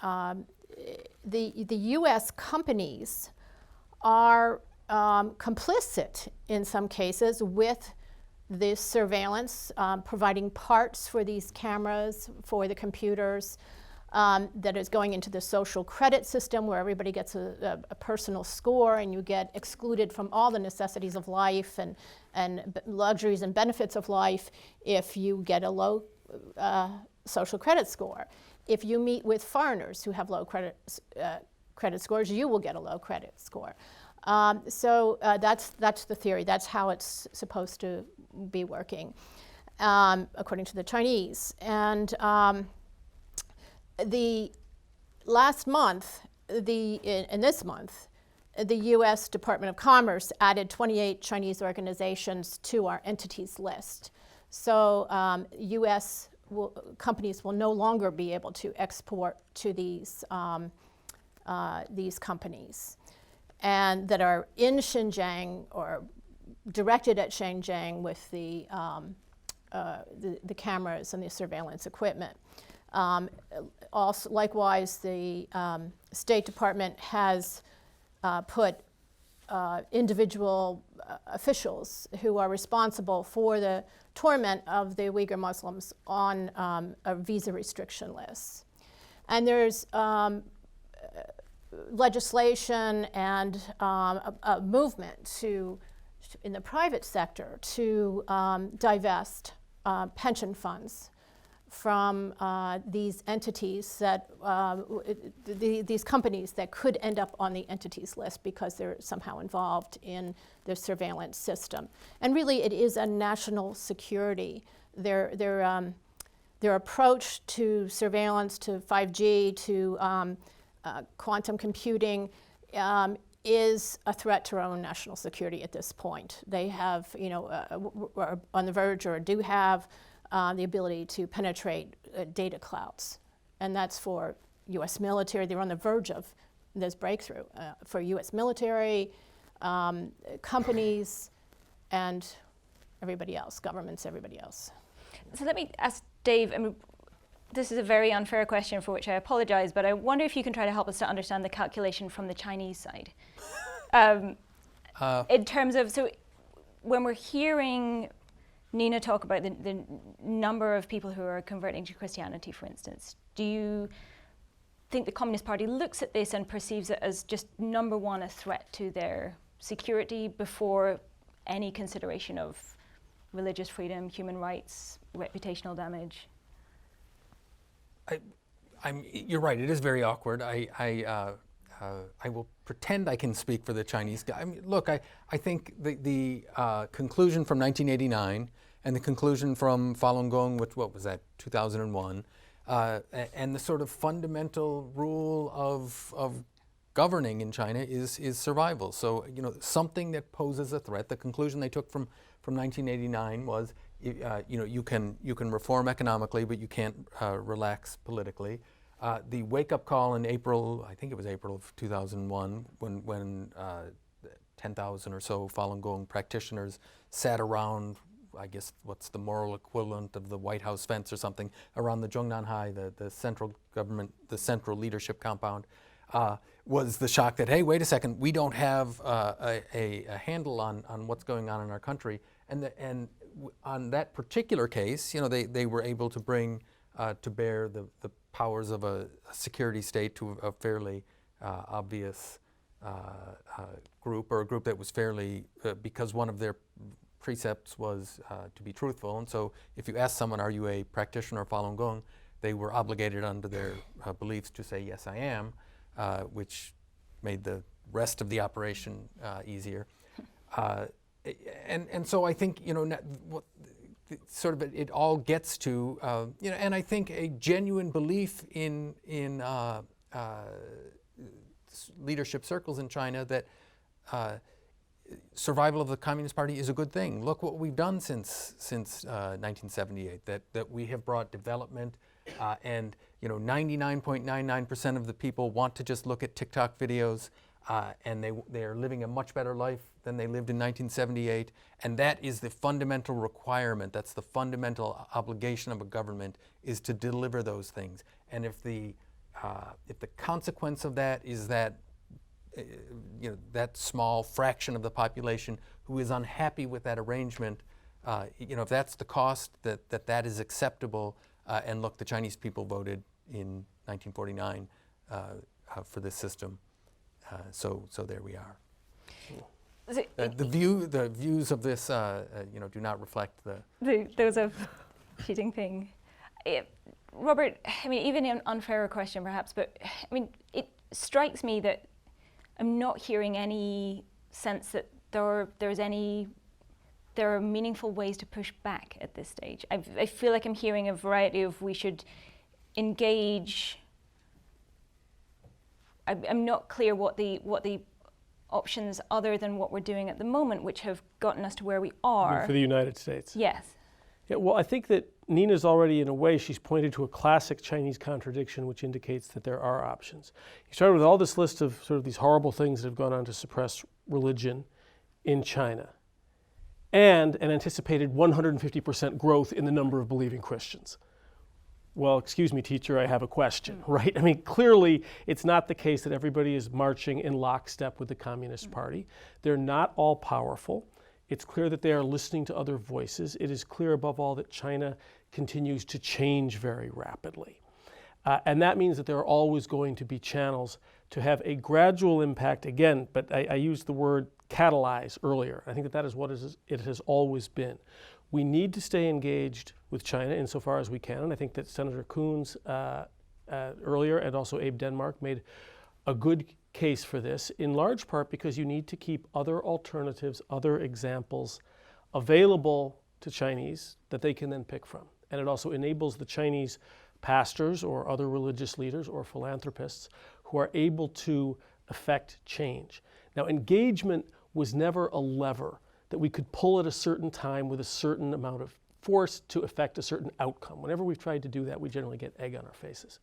the U.S. companies are complicit in some cases with this surveillance, providing parts for these cameras, for the computers, that is going into the social credit system where everybody gets a personal score and you get excluded from all the necessities of life and luxuries and benefits of life if you get a low social credit score. If you meet with foreigners who have low credit scores, you will get a low credit score. So that's the theory. That's how it's supposed to be working, according to the Chinese. And the last month, in this month, the U.S. Department of Commerce added 28 Chinese organizations to our entities list. So U.S. companies will no longer be able to export to these companies, and that are in Xinjiang or directed at Xinjiang with the cameras and the surveillance equipment. Also, likewise, the State Department has put individual officials who are responsible for the torment of the Uyghur Muslims on a visa restriction list. And there's legislation and a movement in the private sector to divest pension funds from these entities that, these companies that could end up on the entities list because they're somehow involved in the surveillance system. And really it is a national security. Their approach to surveillance, to 5G, to quantum computing is a threat to our own national security at this point. They have, are on the verge or do have the ability to penetrate data clouds. And that's for U.S. military. They're on the verge of this breakthrough for U.S. military, companies, and everybody else, governments, everybody else. So let me ask Dave, this is a very unfair question for which I apologize, but I wonder if you can try to help us to understand the calculation from the Chinese side. In terms of, so when we're hearing Nina talk about the number of people who are converting to Christianity, for instance, do you think the Communist Party looks at this and perceives it as just number one, a threat to their security before any consideration of religious freedom, human rights, reputational damage? You're right. It is very awkward. I will pretend I can speak for the Chinese guy. Look, I think the conclusion from 1989 and the conclusion from Falun Gong, which, what was that, 2001, And the sort of fundamental rule of governing in China is survival. So, something that poses a threat. The conclusion they took from 1989 was, you can reform economically, but you can't relax politically. The wake-up call in April, I think it was April of 2001, when 10,000 or so Falun Gong practitioners sat around, I guess what's the moral equivalent of the White House fence or something, around the Zhongnanhai, the central government, the central leadership compound, was the shock that, hey, wait a second, we don't have a handle on what's going on in our country. And on that particular case, they were able to bring to bear the powers of a security state to a fairly obvious group, or a group that was fairly, because one of their precepts was to be truthful. And so if you ask someone, are you a practitioner of Falun Gong, they were obligated under their beliefs to say, yes, I am, which made the rest of the operation easier. And so I think, sort of it all gets to, and I think a genuine belief in leadership circles in China that survival of the Communist Party is a good thing. Look what we've done since 1978, that we have brought development, and 99.99% of the people want to just look at TikTok videos, and they are living a much better life than they lived in 1978, and that is the fundamental requirement. That's the fundamental obligation of a government, is to deliver those things. And if the consequence of that is that that small fraction of the population who is unhappy with that arrangement, if that's the cost, that is acceptable. And look, the Chinese people voted in 1949 for this system, so there we are. The views of this, do not reflect those of Xi Jinping. Robert, I mean, even an unfairer question perhaps, but I mean, it strikes me that I'm not hearing any sense that there are meaningful ways to push back at this stage. I feel like I'm hearing a variety of, we should engage. I'm not clear what the options other than what we're doing at the moment, which have gotten us to where we are. For the United States. Yes. Yeah, well, I think that Nina's already, in a way, she's pointed to a classic Chinese contradiction, which indicates that there are options. You started with all this list of sort of these horrible things that have gone on to suppress religion in China, and an anticipated 150% growth in the number of believing Christians. Well, excuse me, teacher, I have a question, right? I mean, clearly, it's not the case that everybody is marching in lockstep with the Communist Party. They're not all powerful. It's clear that they are listening to other voices. It is clear, above all, that China continues to change very rapidly. And that means that there are always going to be channels to have a gradual impact, again, but I used the word catalyze earlier. I think that is what it has always been. We need to stay engaged with China insofar as we can, and I think that Senator Coons earlier, and also Abe Denmark, made a good case for this, in large part because you need to keep other alternatives, other examples available to Chinese that they can then pick from. And it also enables the Chinese pastors or other religious leaders or philanthropists who are able to effect change. Now, engagement was never a lever that we could pull at a certain time with a certain amount of force to effect a certain outcome. Whenever we've tried to do that, we generally get egg on our faces.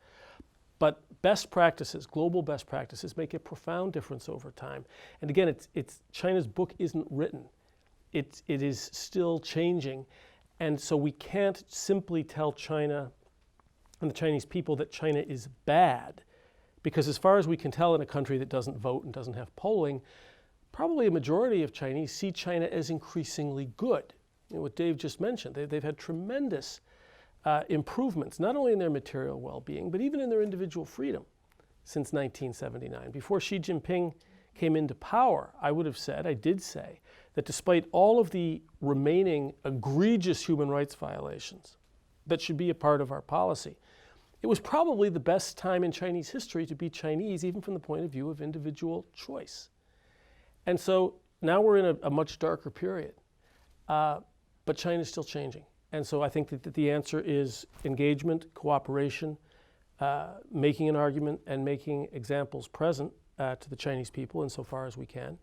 But best practices, global best practices, make a profound difference over time. And again, it's China's book isn't written. It is still changing. And so we can't simply tell China and the Chinese people that China is bad, because as far as we can tell, in a country that doesn't vote and doesn't have polling, probably a majority of Chinese see China as increasingly good. What Dave just mentioned, they've had tremendous improvements, not only in their material well-being, but even in their individual freedom since 1979. Before Xi Jinping came into power, I did say, that despite all of the remaining egregious human rights violations that should be a part of our policy, it was probably the best time in Chinese history to be Chinese, even from the point of view of individual choice. And so now we're in a much darker period, but China's still changing. And so I think that the answer is engagement, cooperation, making an argument and making examples present to the Chinese people insofar as we can,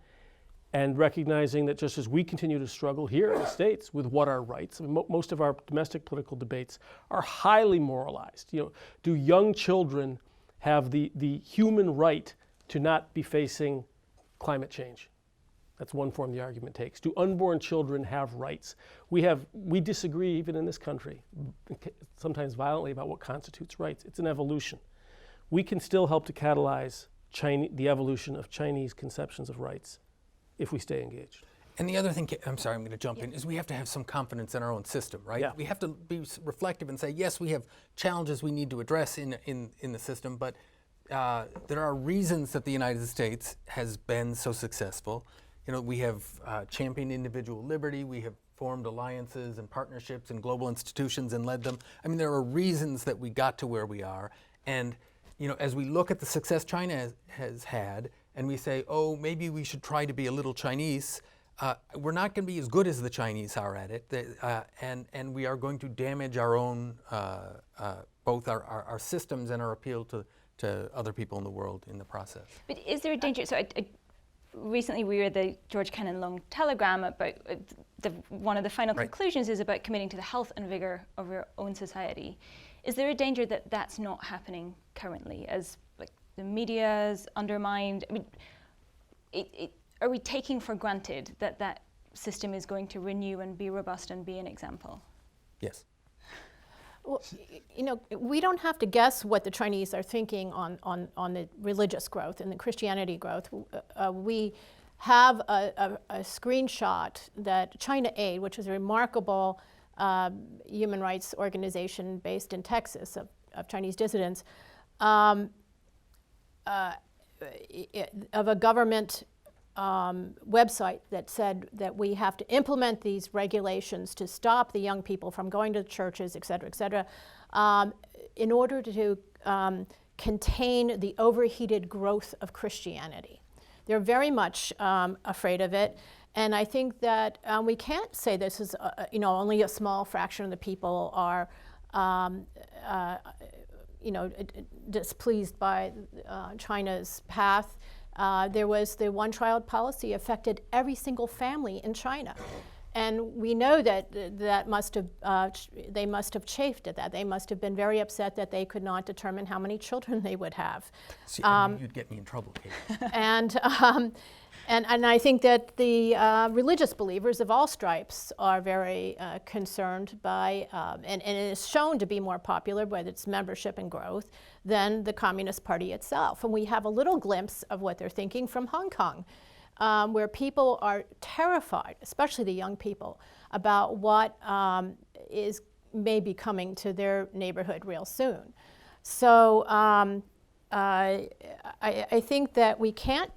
and recognizing that just as we continue to struggle here in the States with what are rights, I mean, most of our domestic political debates are highly moralized. You know, do young children have the human right to not be facing climate change? That's one form the argument takes. Do unborn children have rights? We disagree even in this country, sometimes violently, about what constitutes rights. It's an evolution. We can still help to catalyze the evolution of Chinese conceptions of rights if we stay engaged. And the other thing, I'm sorry, I'm going to jump in, is we have to have some confidence in our own system, right? Yeah. We have to be reflective and say, yes, we have challenges we need to address in the system, but there are reasons that the United States has been so successful. You know, we have championed individual liberty, we have formed alliances and partnerships and global institutions and led them. I mean, there are reasons that we got to where we are. And, you know, as we look at the success China has had, and we say, oh, maybe we should try to be a little Chinese, we're not going to be as good as the Chinese are at it, and we are going to damage our own, both our systems and our appeal to other people in the world in the process. But is there a danger? So recently we read the George Kennan long telegram about one of the final conclusions is about committing to the health and vigor of your own society. Is there a danger that that's not happening currently, as like the media is undermined? I mean, are we taking for granted that that system is going to renew and be robust and be an example? Yes. Well, you know, we don't have to guess what the Chinese are thinking on the religious growth and the Christianity growth. We have a screenshot that China Aid, which is a remarkable human rights organization based in Texas of Chinese dissidents, of a government website that said that we have to implement these regulations to stop the young people from going to churches, et cetera, in order to contain the overheated growth of Christianity. They're very much afraid of it. And I think that we can't say this is, you know, only a small fraction of the people are, you know, displeased by China's path. There was the one-child policy affected every single family in China. And we know that they must have chafed at that. They must have been very upset that they could not determine how many children they would have. See, I mean, you'd get me in trouble, Kate. And I think that the religious believers of all stripes are very concerned by, and it is shown to be more popular by its membership and growth than the Communist Party itself. And we have a little glimpse of what they're thinking from Hong Kong, where people are terrified, especially the young people, about what may be coming to their neighborhood real soon. So I think that we can't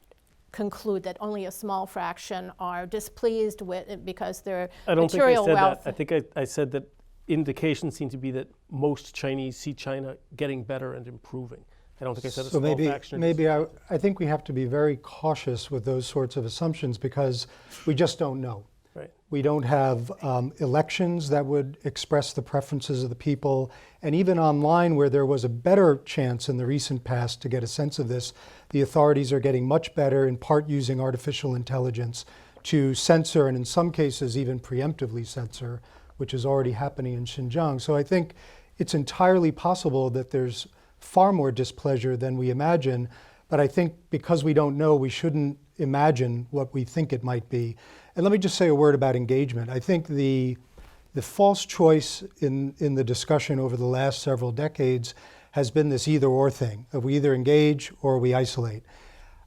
conclude that only a small fraction are displeased with it because their material wealth. I think I said that indications seem to be that most Chinese see China getting better and improving. I don't think I said a small fraction. Maybe I think we have to be very cautious with those sorts of assumptions because we just don't know. Right. We don't have elections that would express the preferences of the people. And even online, where there was a better chance in the recent past to get a sense of this, the authorities are getting much better, in part using artificial intelligence to censor, and in some cases even preemptively censor, which is already happening in Xinjiang. So I think it's entirely possible that there's far more displeasure than we imagine. But I think because we don't know, we shouldn't imagine what we think it might be. And let me just say a word about engagement. I think the false choice in the discussion over the last several decades has been this either-or thing, of we either engage or we isolate.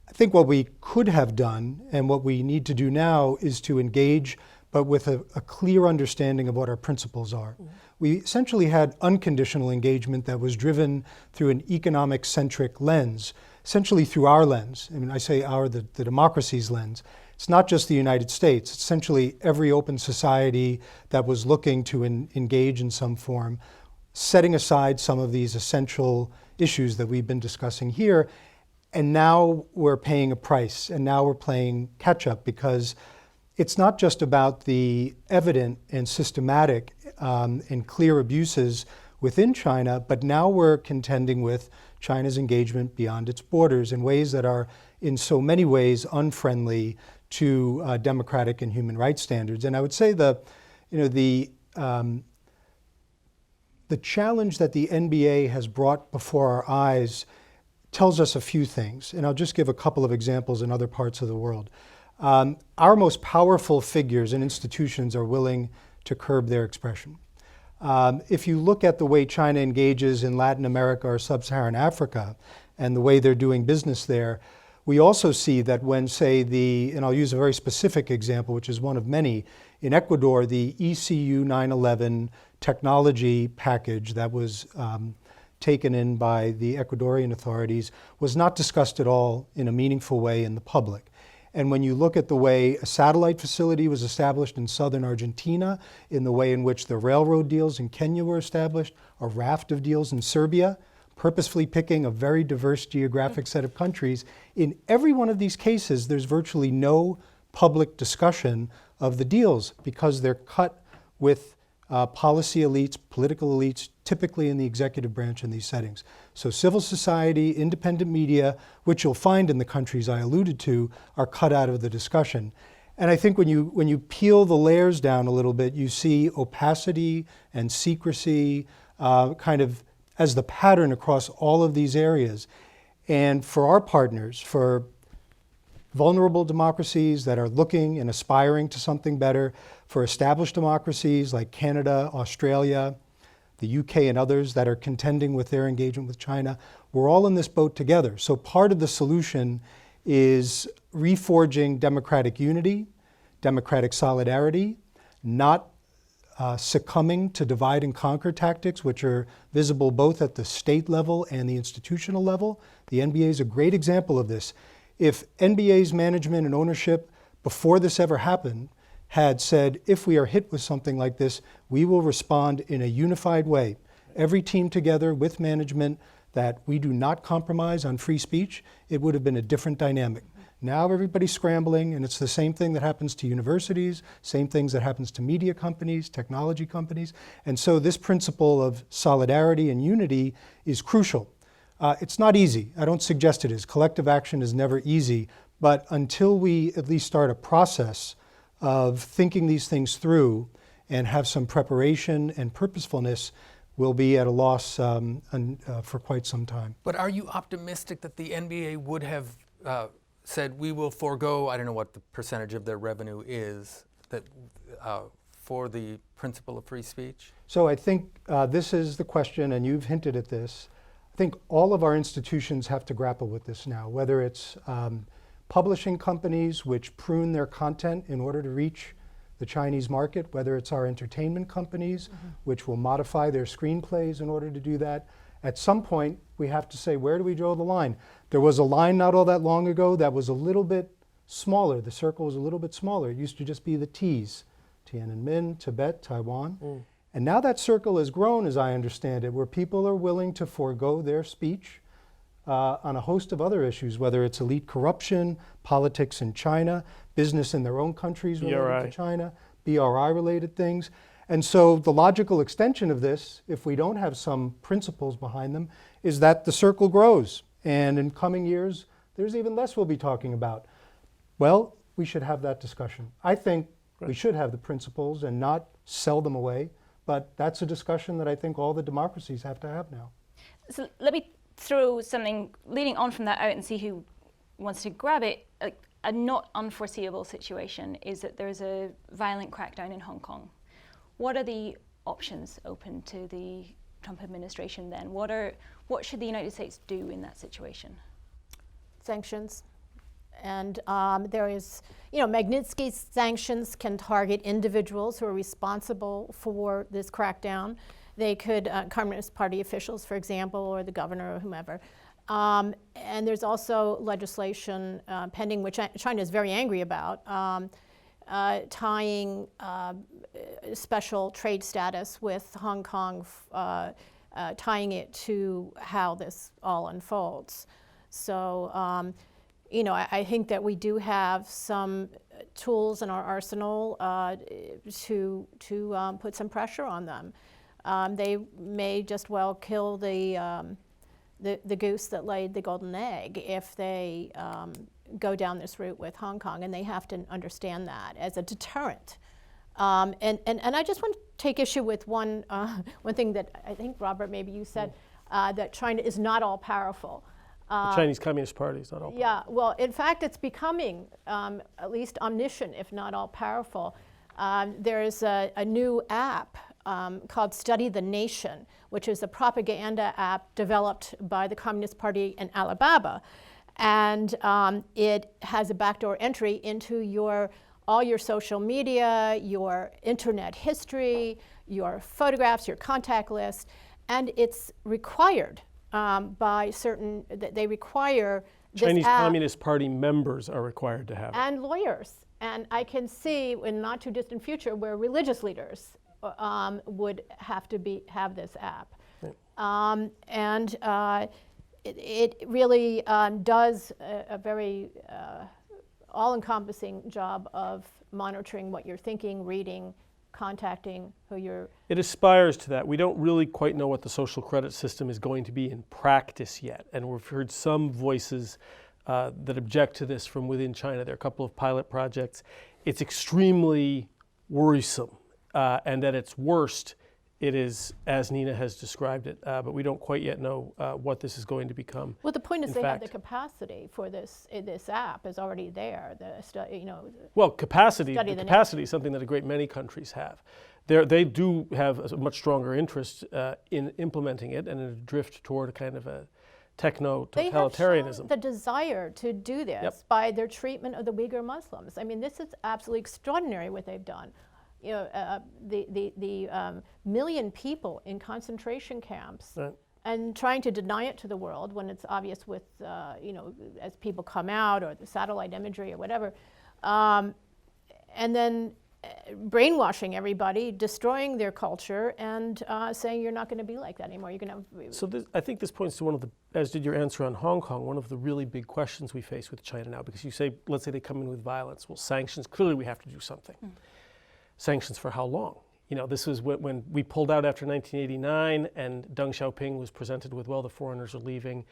I think what we could have done and what we need to do now is to engage, but with a clear understanding of what our principles are. Mm-hmm. We essentially had unconditional engagement that was driven through an economic-centric lens, essentially through our lens. I mean, I say our, the democracy's lens. It's not just the United States. It's essentially every open society that was looking to engage in some form, setting aside some of these essential issues that we've been discussing here. And now we're paying a price, and now we're playing catch up, because it's not just about the evident and systematic and clear abuses within China, but now we're contending with China's engagement beyond its borders in ways that are in so many ways unfriendly to democratic and human rights standards. And I would say the challenge that the NBA has brought before our eyes tells us a few things, and I'll just give a couple of examples in other parts of the world. Our most powerful figures and institutions are willing to curb their expression. If you look at the way China engages in Latin America or Sub-Saharan Africa and the way they're doing business there, we also see that when, say, and I'll use a very specific example, which is one of many, in Ecuador, the ECU 911 technology package that was taken in by the Ecuadorian authorities was not discussed at all in a meaningful way in the public. And when you look at the way a satellite facility was established in southern Argentina, in the way in which the railroad deals in Kenya were established, a raft of deals in Serbia, purposefully picking a very diverse geographic set of countries, in every one of these cases, there's virtually no public discussion of the deals because they're cut with policy elites, political elites, typically in the executive branch in these settings. So civil society, independent media, which you'll find in the countries I alluded to, are cut out of the discussion. And I think when you peel the layers down a little bit, you see opacity and secrecy kind of as the pattern across all of these areas. And for our partners, for vulnerable democracies that are looking and aspiring to something better, for established democracies like Canada, Australia, the UK and others that are contending with their engagement with China, we're all in this boat together. So part of the solution is reforging democratic unity, democratic solidarity, not succumbing to divide and conquer tactics, which are visible both at the state level and the institutional level. The NBA is a great example of this. If NBA's management and ownership, before this ever happened, had said, if we are hit with something like this, we will respond in a unified way. Every team together with management, that we do not compromise on free speech, it would have been a different dynamic. Now everybody's scrambling, and it's the same thing that happens to universities, same things that happens to media companies, technology companies. And so this principle of solidarity and unity is crucial. It's not easy. I don't suggest it is. Collective action is never easy. But until we at least start a process of thinking these things through and have some preparation and purposefulness, we'll be at a loss for quite some time. But are you optimistic that the NBA would have said, we will forego, I don't know what the percentage of their revenue is, that for the principle of free speech? So I think this is the question, and you've hinted at this. I think all of our institutions have to grapple with this now, whether it's publishing companies which prune their content in order to reach the Chinese market, whether it's our entertainment companies, which will modify their screenplays in order to do that. At some point, we have to say, where do we draw the line? There was a line not all that long ago that was a little bit smaller. The circle was a little bit smaller. It used to just be the T's, Tiananmen, Tibet, Taiwan. And now that circle has grown, as I understand it, where people are willing to forego their speech on a host of other issues, whether it's elite corruption, politics in China, business in their own countries related to China, BRI-related things. And so the logical extension of this, if we don't have some principles behind them, is that the circle grows. And in coming years, there's even less we'll be talking about. Well, we should have that discussion. I think we should have the principles and not sell them away. But that's a discussion that I think all the democracies have to have now. So let me throw something leading on from that out and see who wants to grab it. A not unforeseeable situation is that there's a violent crackdown in Hong Kong. What are the options open to the Trump administration then? What should the United States do in that situation? Sanctions. And there is, Magnitsky sanctions can target individuals who are responsible for this crackdown. They could, Communist Party officials, for example, or the governor or whomever. And there's also legislation pending, which China is very angry about, tying special trade status with Hong Kong, tying it to how this all unfolds. So, I think that we do have some tools in our arsenal to put some pressure on them. They may just well kill the goose that laid the golden egg if they go down this route with Hong Kong, and they have to understand that as a deterrent. And I just want to take issue with one thing that I think, Robert, maybe you said, that China is not all powerful. The Chinese Communist Party is not all powerful. Yeah, well, in fact, it's becoming at least omniscient, if not all powerful. There is a new app called Study the Nation, which is a propaganda app developed by the Communist Party in Alabama. And it has a backdoor entry into all your social media, your internet history, your photographs, your contact list, and it's required by certain, they require this Chinese app, Communist Party members are required to have it. and lawyers. And I can see in not too distant future where religious leaders would have to have this app. Right. It really does a very all-encompassing job of monitoring what you're thinking, reading, contacting who you're... It aspires to that. We don't really quite know what the social credit system is going to be in practice yet. And we've heard some voices that object to this from within China. There are a couple of pilot projects. It's extremely worrisome. And at its worst, it is, as Nina has described it, but we don't quite yet know what this is going to become. Well, the point is they have the capacity for this. This app is already there. Well, capacity is something that a great many countries have. They do have a much stronger interest in implementing it and in a drift toward a kind of a techno-totalitarianism. They have shown the desire to do this by their treatment of the Uyghur Muslims. I mean, this is absolutely extraordinary what they've done. The million people in concentration camps, right, and trying to deny it to the world when it's obvious with, as people come out or the satellite imagery or whatever, and then brainwashing everybody, destroying their culture, and saying you're not going to be like that anymore. You're going to. So I think this points to one of the, as did your answer on Hong Kong, one of the really big questions we face with China now, because you say, let's say they come in with violence. Well, sanctions, clearly we have to do something. Sanctions for how long? This was when we pulled out after 1989 and Deng Xiaoping was presented with, well, the foreigners are leaving.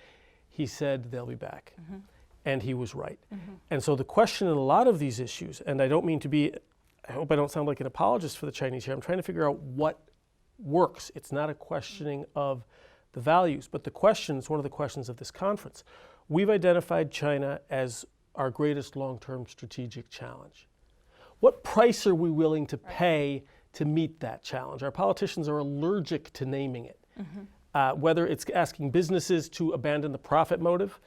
He said they'll be back. And he was right. And so the question in a lot of these issues, and I don't mean to be, I hope I don't sound like an apologist for the Chinese here, I'm trying to figure out what works. It's not a questioning of the values, but the question is one of the questions of this conference. We've identified China as our greatest long-term strategic challenge. What price are we willing to pay to meet that challenge? Our politicians are allergic to naming it. Whether it's asking businesses to abandon the profit motive,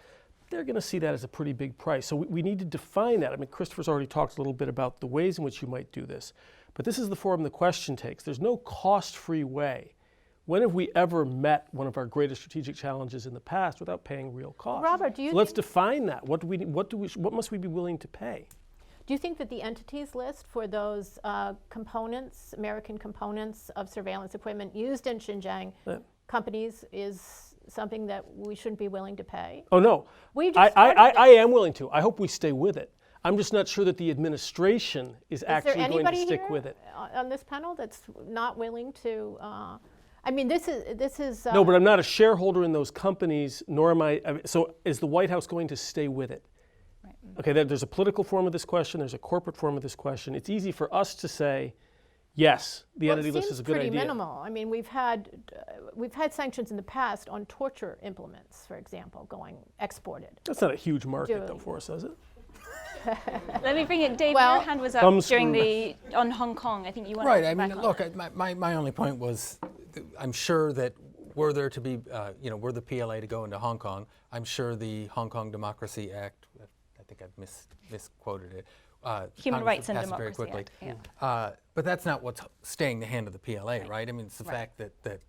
they're going to see that as a pretty big price. So we need to define that. I mean, Christopher's already talked a little bit about the ways in which you might do this, but this is the form the question takes. There's no cost-free way. When have we ever met one of our greatest strategic challenges in the past without paying real cost? Robert, do you let's define that. What must we be willing to pay? Do you think that the entities list for those components, American components of surveillance equipment used in Xinjiang companies is something that we shouldn't be willing to pay? Oh, no. I am willing to. I hope we stay with it. I'm just not sure that the administration is actually going to stick with it. On this panel that's not willing to? I mean, this is. No, but I'm not a shareholder in those companies, nor am I. So is the White House going to stay with it? Okay, there's a political form of this question, there's a corporate form of this question. It's easy for us to say, yes, the entity list is a good idea. It seems pretty minimal. I mean, we've had sanctions in the past on torture implements, for example, going exported. That's not a huge market, though, for us, is it? Let me bring it. Dave, your hand was up on Hong Kong. I think you wanted to Right, I mean, look, my only point was, I'm sure that were there to be, were the PLA to go into Hong Kong, I'm sure the Hong Kong Democracy Act, I think I've misquoted it. Human Rights and Democracy very quickly. Act, yeah. But that's not what's staying the hand of the PLA, right? I mean, it's the fact that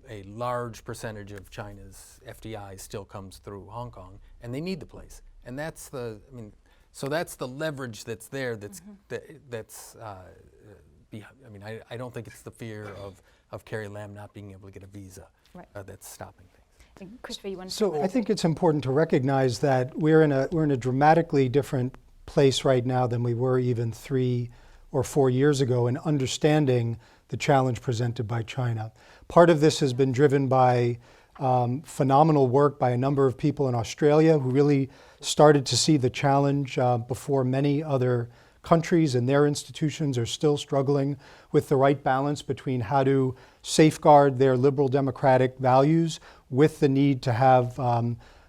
a large percentage of China's FDI still comes through Hong Kong, and they need the place. And that's so that's the leverage that's there. I don't think it's the fear of Carrie Lam not being able to get a visa that's stopping things. Christopher, you want to So I think it's important to recognize that we're in a dramatically different place right now than we were even 3 or 4 years ago in understanding the challenge presented by China. Part of this has been driven by phenomenal work by a number of people in Australia who really started to see the challenge before many other countries, and their institutions are still struggling with the right balance between how to safeguard their liberal democratic values with the need to have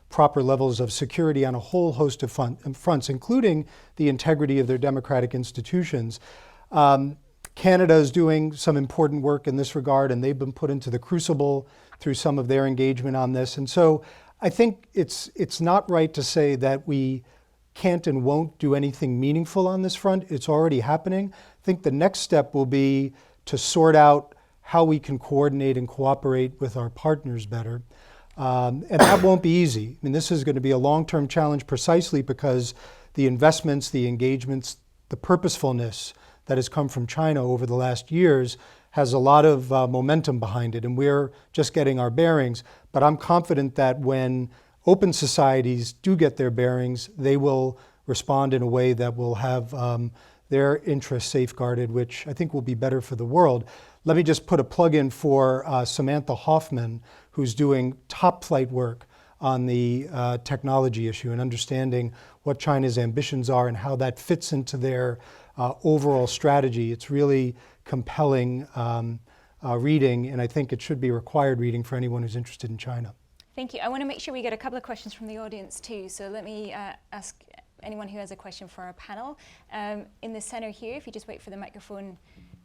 proper levels of security on a whole host of fronts, including the integrity of their democratic institutions. Canada is doing some important work in this regard, and they've been put into the crucible through some of their engagement on this. And so I think it's not right to say that we can't and won't do anything meaningful on this front. It's already happening. I think the next step will be to sort out how we can coordinate and cooperate with our partners better. And that won't be easy. I mean, this is going to be a long-term challenge precisely because the investments, the engagements, the purposefulness that has come from China over the last years has a lot of momentum behind it, and we're just getting our bearings. But I'm confident that when open societies do get their bearings, they will respond in a way that will have their interests safeguarded, which I think will be better for the world. Let me just put a plug in for Samantha Hoffman, who's doing top flight work on the technology issue and understanding what China's ambitions are and how that fits into their overall strategy. It's really compelling reading, and I think it should be required reading for anyone who's interested in China. Thank you. I want to make sure we get a couple of questions from the audience too. So let me ask anyone who has a question for our panel. In the center here, if you just wait for the microphone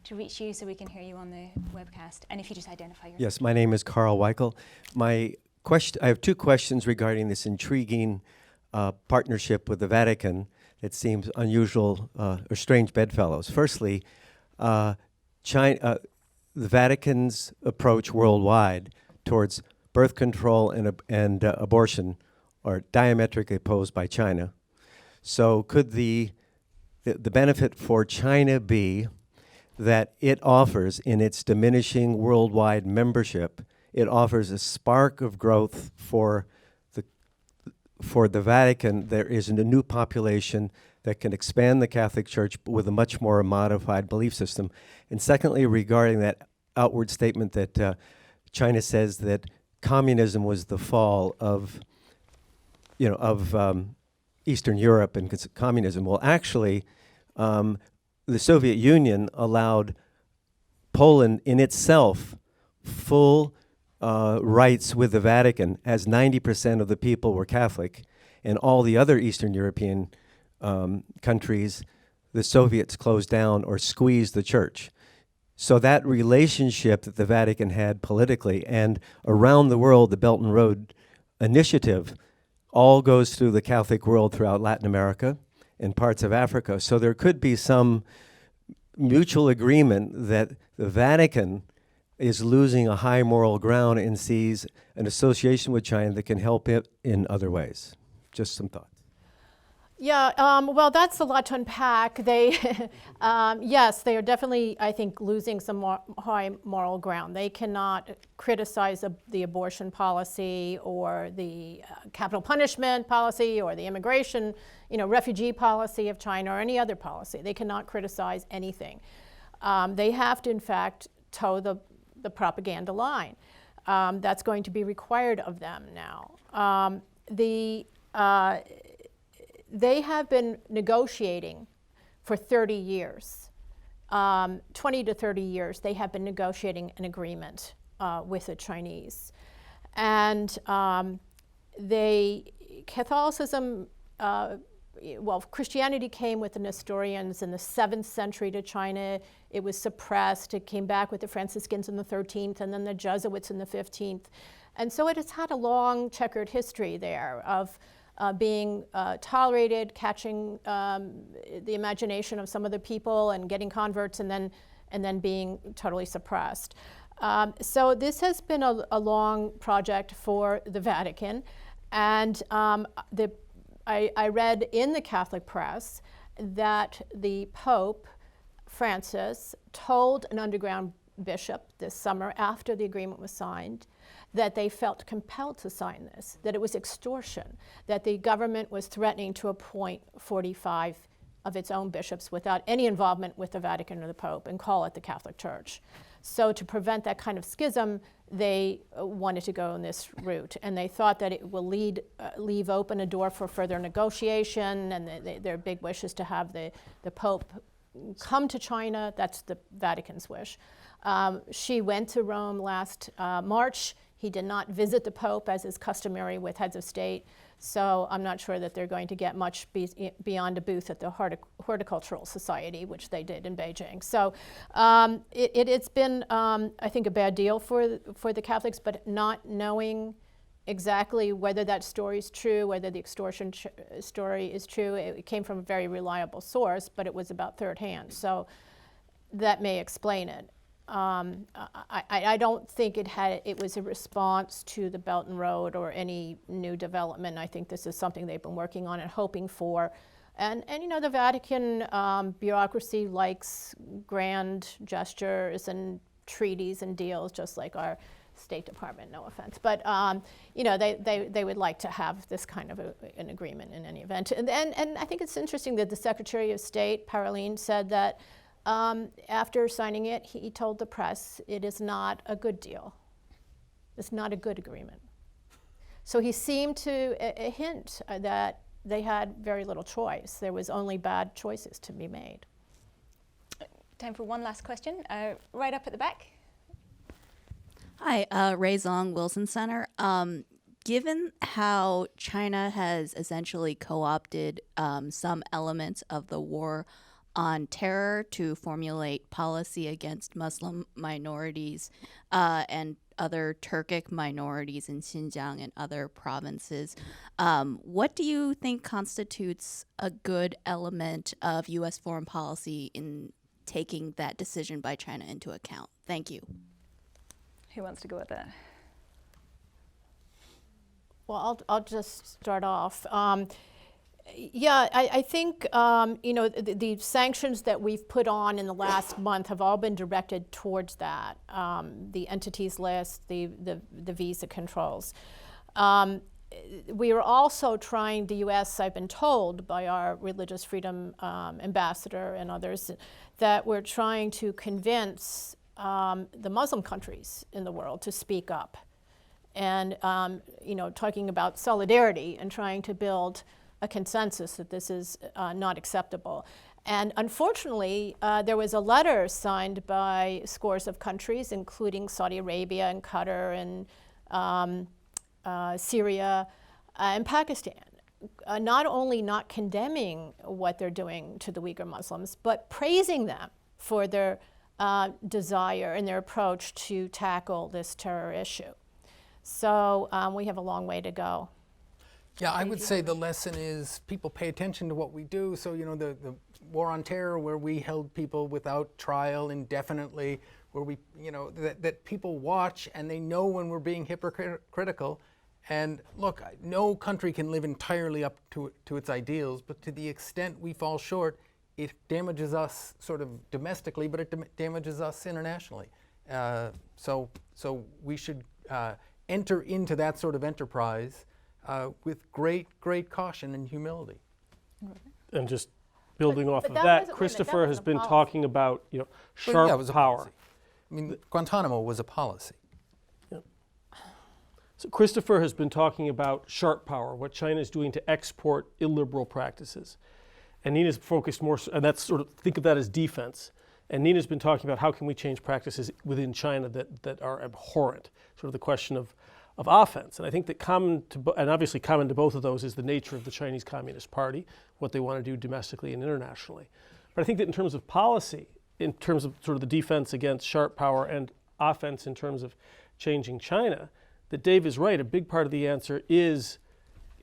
to reach you so we can hear you on the webcast. And if you just identify yourself. Yes, my name is Carl Weichel. I have 2 questions regarding this intriguing partnership with the Vatican that seems unusual or strange bedfellows. Firstly, the Vatican's approach worldwide towards birth control and abortion are diametrically opposed by China. So could the benefit for China be that it offers, in its diminishing worldwide membership, it offers a spark of growth for the Vatican? There is a new population that can expand the Catholic Church with a much more modified belief system. And secondly, regarding that outward statement that China says that communism was the fall of Eastern Europe and communism. Well, actually, the Soviet Union allowed Poland in itself full rights with the Vatican, as 90% of the people were Catholic, and all the other Eastern European countries, the Soviets closed down or squeezed the church. So that relationship that the Vatican had politically and around the world, the Belt and Road Initiative, all goes through the Catholic world throughout Latin America and parts of Africa. So there could be some mutual agreement that the Vatican is losing a high moral ground and sees an association with China that can help it in other ways. Just some thoughts. Yeah, well, that's a lot to unpack. They, yes, they are definitely, I think, losing some high moral ground. They cannot criticize the abortion policy or the capital punishment policy or the immigration, refugee policy of China or any other policy. They cannot criticize anything. They have to, in fact, toe the propaganda line. That's going to be required of them now. They have been negotiating for 30 years, 20 to 30 years. They have been negotiating an agreement with the Chinese. And Catholicism, Christianity came with the Nestorians in the 7th century to China. It was suppressed. It came back with the Franciscans in the 13th and then the Jesuits in the 15th. And so it has had a long checkered history there of being tolerated, catching the imagination of some of the people and getting converts and then being totally suppressed. So this has been a long project for the Vatican. And I read in the Catholic press that the Pope Francis told an underground bishop this summer after the agreement was signed that they felt compelled to sign this, that it was extortion, that the government was threatening to appoint 45 of its own bishops without any involvement with the Vatican or the Pope and call it the Catholic Church. So to prevent that kind of schism, they wanted to go in this route, and they thought that it will leave open a door for further negotiation, and their big wish is to have the Pope come to China. That's the Vatican's wish. She went to Rome last March. He did not visit the Pope, as is customary with heads of state, so I'm not sure that they're going to get much beyond a booth at the Horticultural Society, which they did in Beijing. So it's been, I think, a bad deal for the Catholics, but not knowing exactly whether that story is true, whether the extortion story is true. It came from a very reliable source, but it was about third hand, so that may explain it. I don't think it was a response to the Belt and Road or any new development. I think this is something they've been working on and hoping for. And you know, the Vatican bureaucracy likes grand gestures and treaties and deals, just like our State Department, no offense. But you know, they would like to have this kind of an agreement in any event. And I think it's interesting that the Secretary of State, Parolin, said that after signing it, he told the press it is not a good deal. It's not a good agreement. So he seemed to hint that they had very little choice. There was only bad choices to be made. Time for one last question. Right up at the back. Hi, Ray Zong, Wilson Center. Given how China has essentially co-opted some elements of the war on terror to formulate policy against Muslim minorities and other Turkic minorities in Xinjiang and other provinces, what do you think constitutes a good element of U.S. foreign policy in taking that decision by China into account? Thank you. Who wants to go with that? Well, I'll just start off. Yeah, I think you know, the sanctions that we've put on in the last month have all been directed towards that. The entities list, the visa controls. We are also trying, the U.S., I've been told by our religious freedom ambassador and others, that we're trying to convince the Muslim countries in the world to speak up. And you know, talking about solidarity and trying to build a consensus that this is not acceptable. And unfortunately, there was a letter signed by scores of countries, including Saudi Arabia and Qatar and Syria and Pakistan, not only not condemning what they're doing to the Uyghur Muslims, but praising them for their desire and their approach to tackle this terror issue. So we have a long way to go. Yeah, I would say the lesson is people pay attention to what we do. So, you know, the war on terror, where we held people without trial indefinitely, where we, you know, that people watch and they know when we're being hypocritical. And look, no country can live entirely up to its ideals, but to the extent we fall short, it damages us sort of domestically, but it damages us internationally. So we should enter into that sort of enterprise with great caution and humility. And just building off but of that that, wasn't- Christopher that has wasn't a been policy. talking about, you know, Well, sharp yeah, it was a power. policy. I mean, Guantanamo was a policy. So Christopher has been talking about sharp power, what China is doing to export illiberal practices. And Nina's focused more, and that's sort of, think of that as defense. And Nina's been talking about how can we change practices within China that are abhorrent, sort of the question of offense. And I think that obviously common to both of those is the nature of the Chinese Communist Party, what they want to do domestically and internationally. But I think that in terms of policy, in terms of sort of the defense against sharp power and offense in terms of changing China, that Dave is right. A big part of the answer is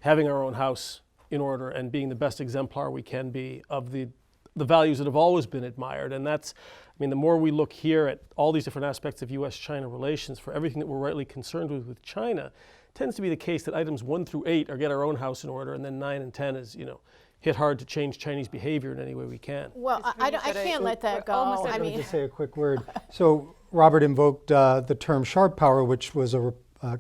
having our own house in order and being the best exemplar we can be of the values that have always been admired. And that's, I mean, the more we look here at all these different aspects of U.S. China relations, for everything that we're rightly concerned with China, it tends to be the case that items 1 through 8 are get our own house in order, and then 9 and 10 is, you know, hit hard to change Chinese behavior in any way we can. Well, I can't let that go. Let me just say a quick word. So Robert invoked the term sharp power, which was a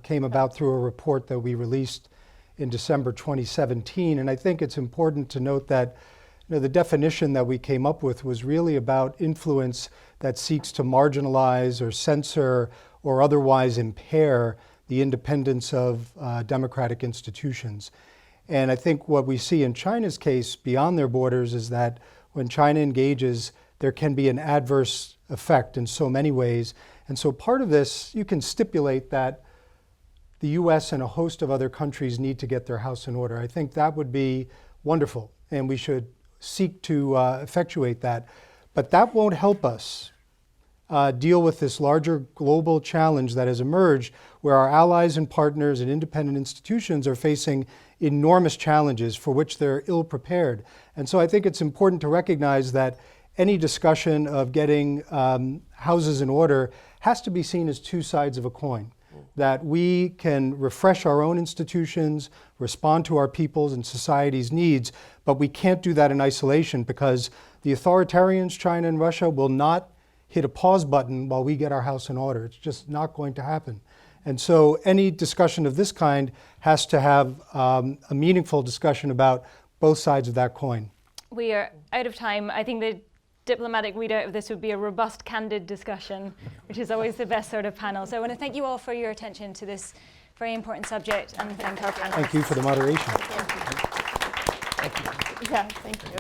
came about through a report that we released in December 2017. And I think it's important to note that the definition that we came up with was really about influence that seeks to marginalize or censor or otherwise impair the independence of democratic institutions. And I think what we see in China's case beyond their borders is that when China engages, there can be an adverse effect in so many ways. And so part of this, you can stipulate that the U.S. and a host of other countries need to get their house in order. I think that would be wonderful, and we should seek to effectuate that. But that won't help us deal with this larger global challenge that has emerged, where our allies and partners and independent institutions are facing enormous challenges for which they're ill prepared. And so I think it's important to recognize that any discussion of getting houses in order has to be seen as two sides of a coin. That we can refresh our own institutions, respond to our people's and society's needs, but we can't do that in isolation, because the authoritarians, China and Russia, will not hit a pause button while we get our house in order. It's just not going to happen. And so any discussion of this kind has to have a meaningful discussion about both sides of that coin. We are out of time. I think the diplomatic readout of this would be a robust, candid discussion, which is always the best sort of panel. So I want to thank you all for your attention to this very important subject, and thank our panelists. Thank you for the moderation. Yeah, thank you.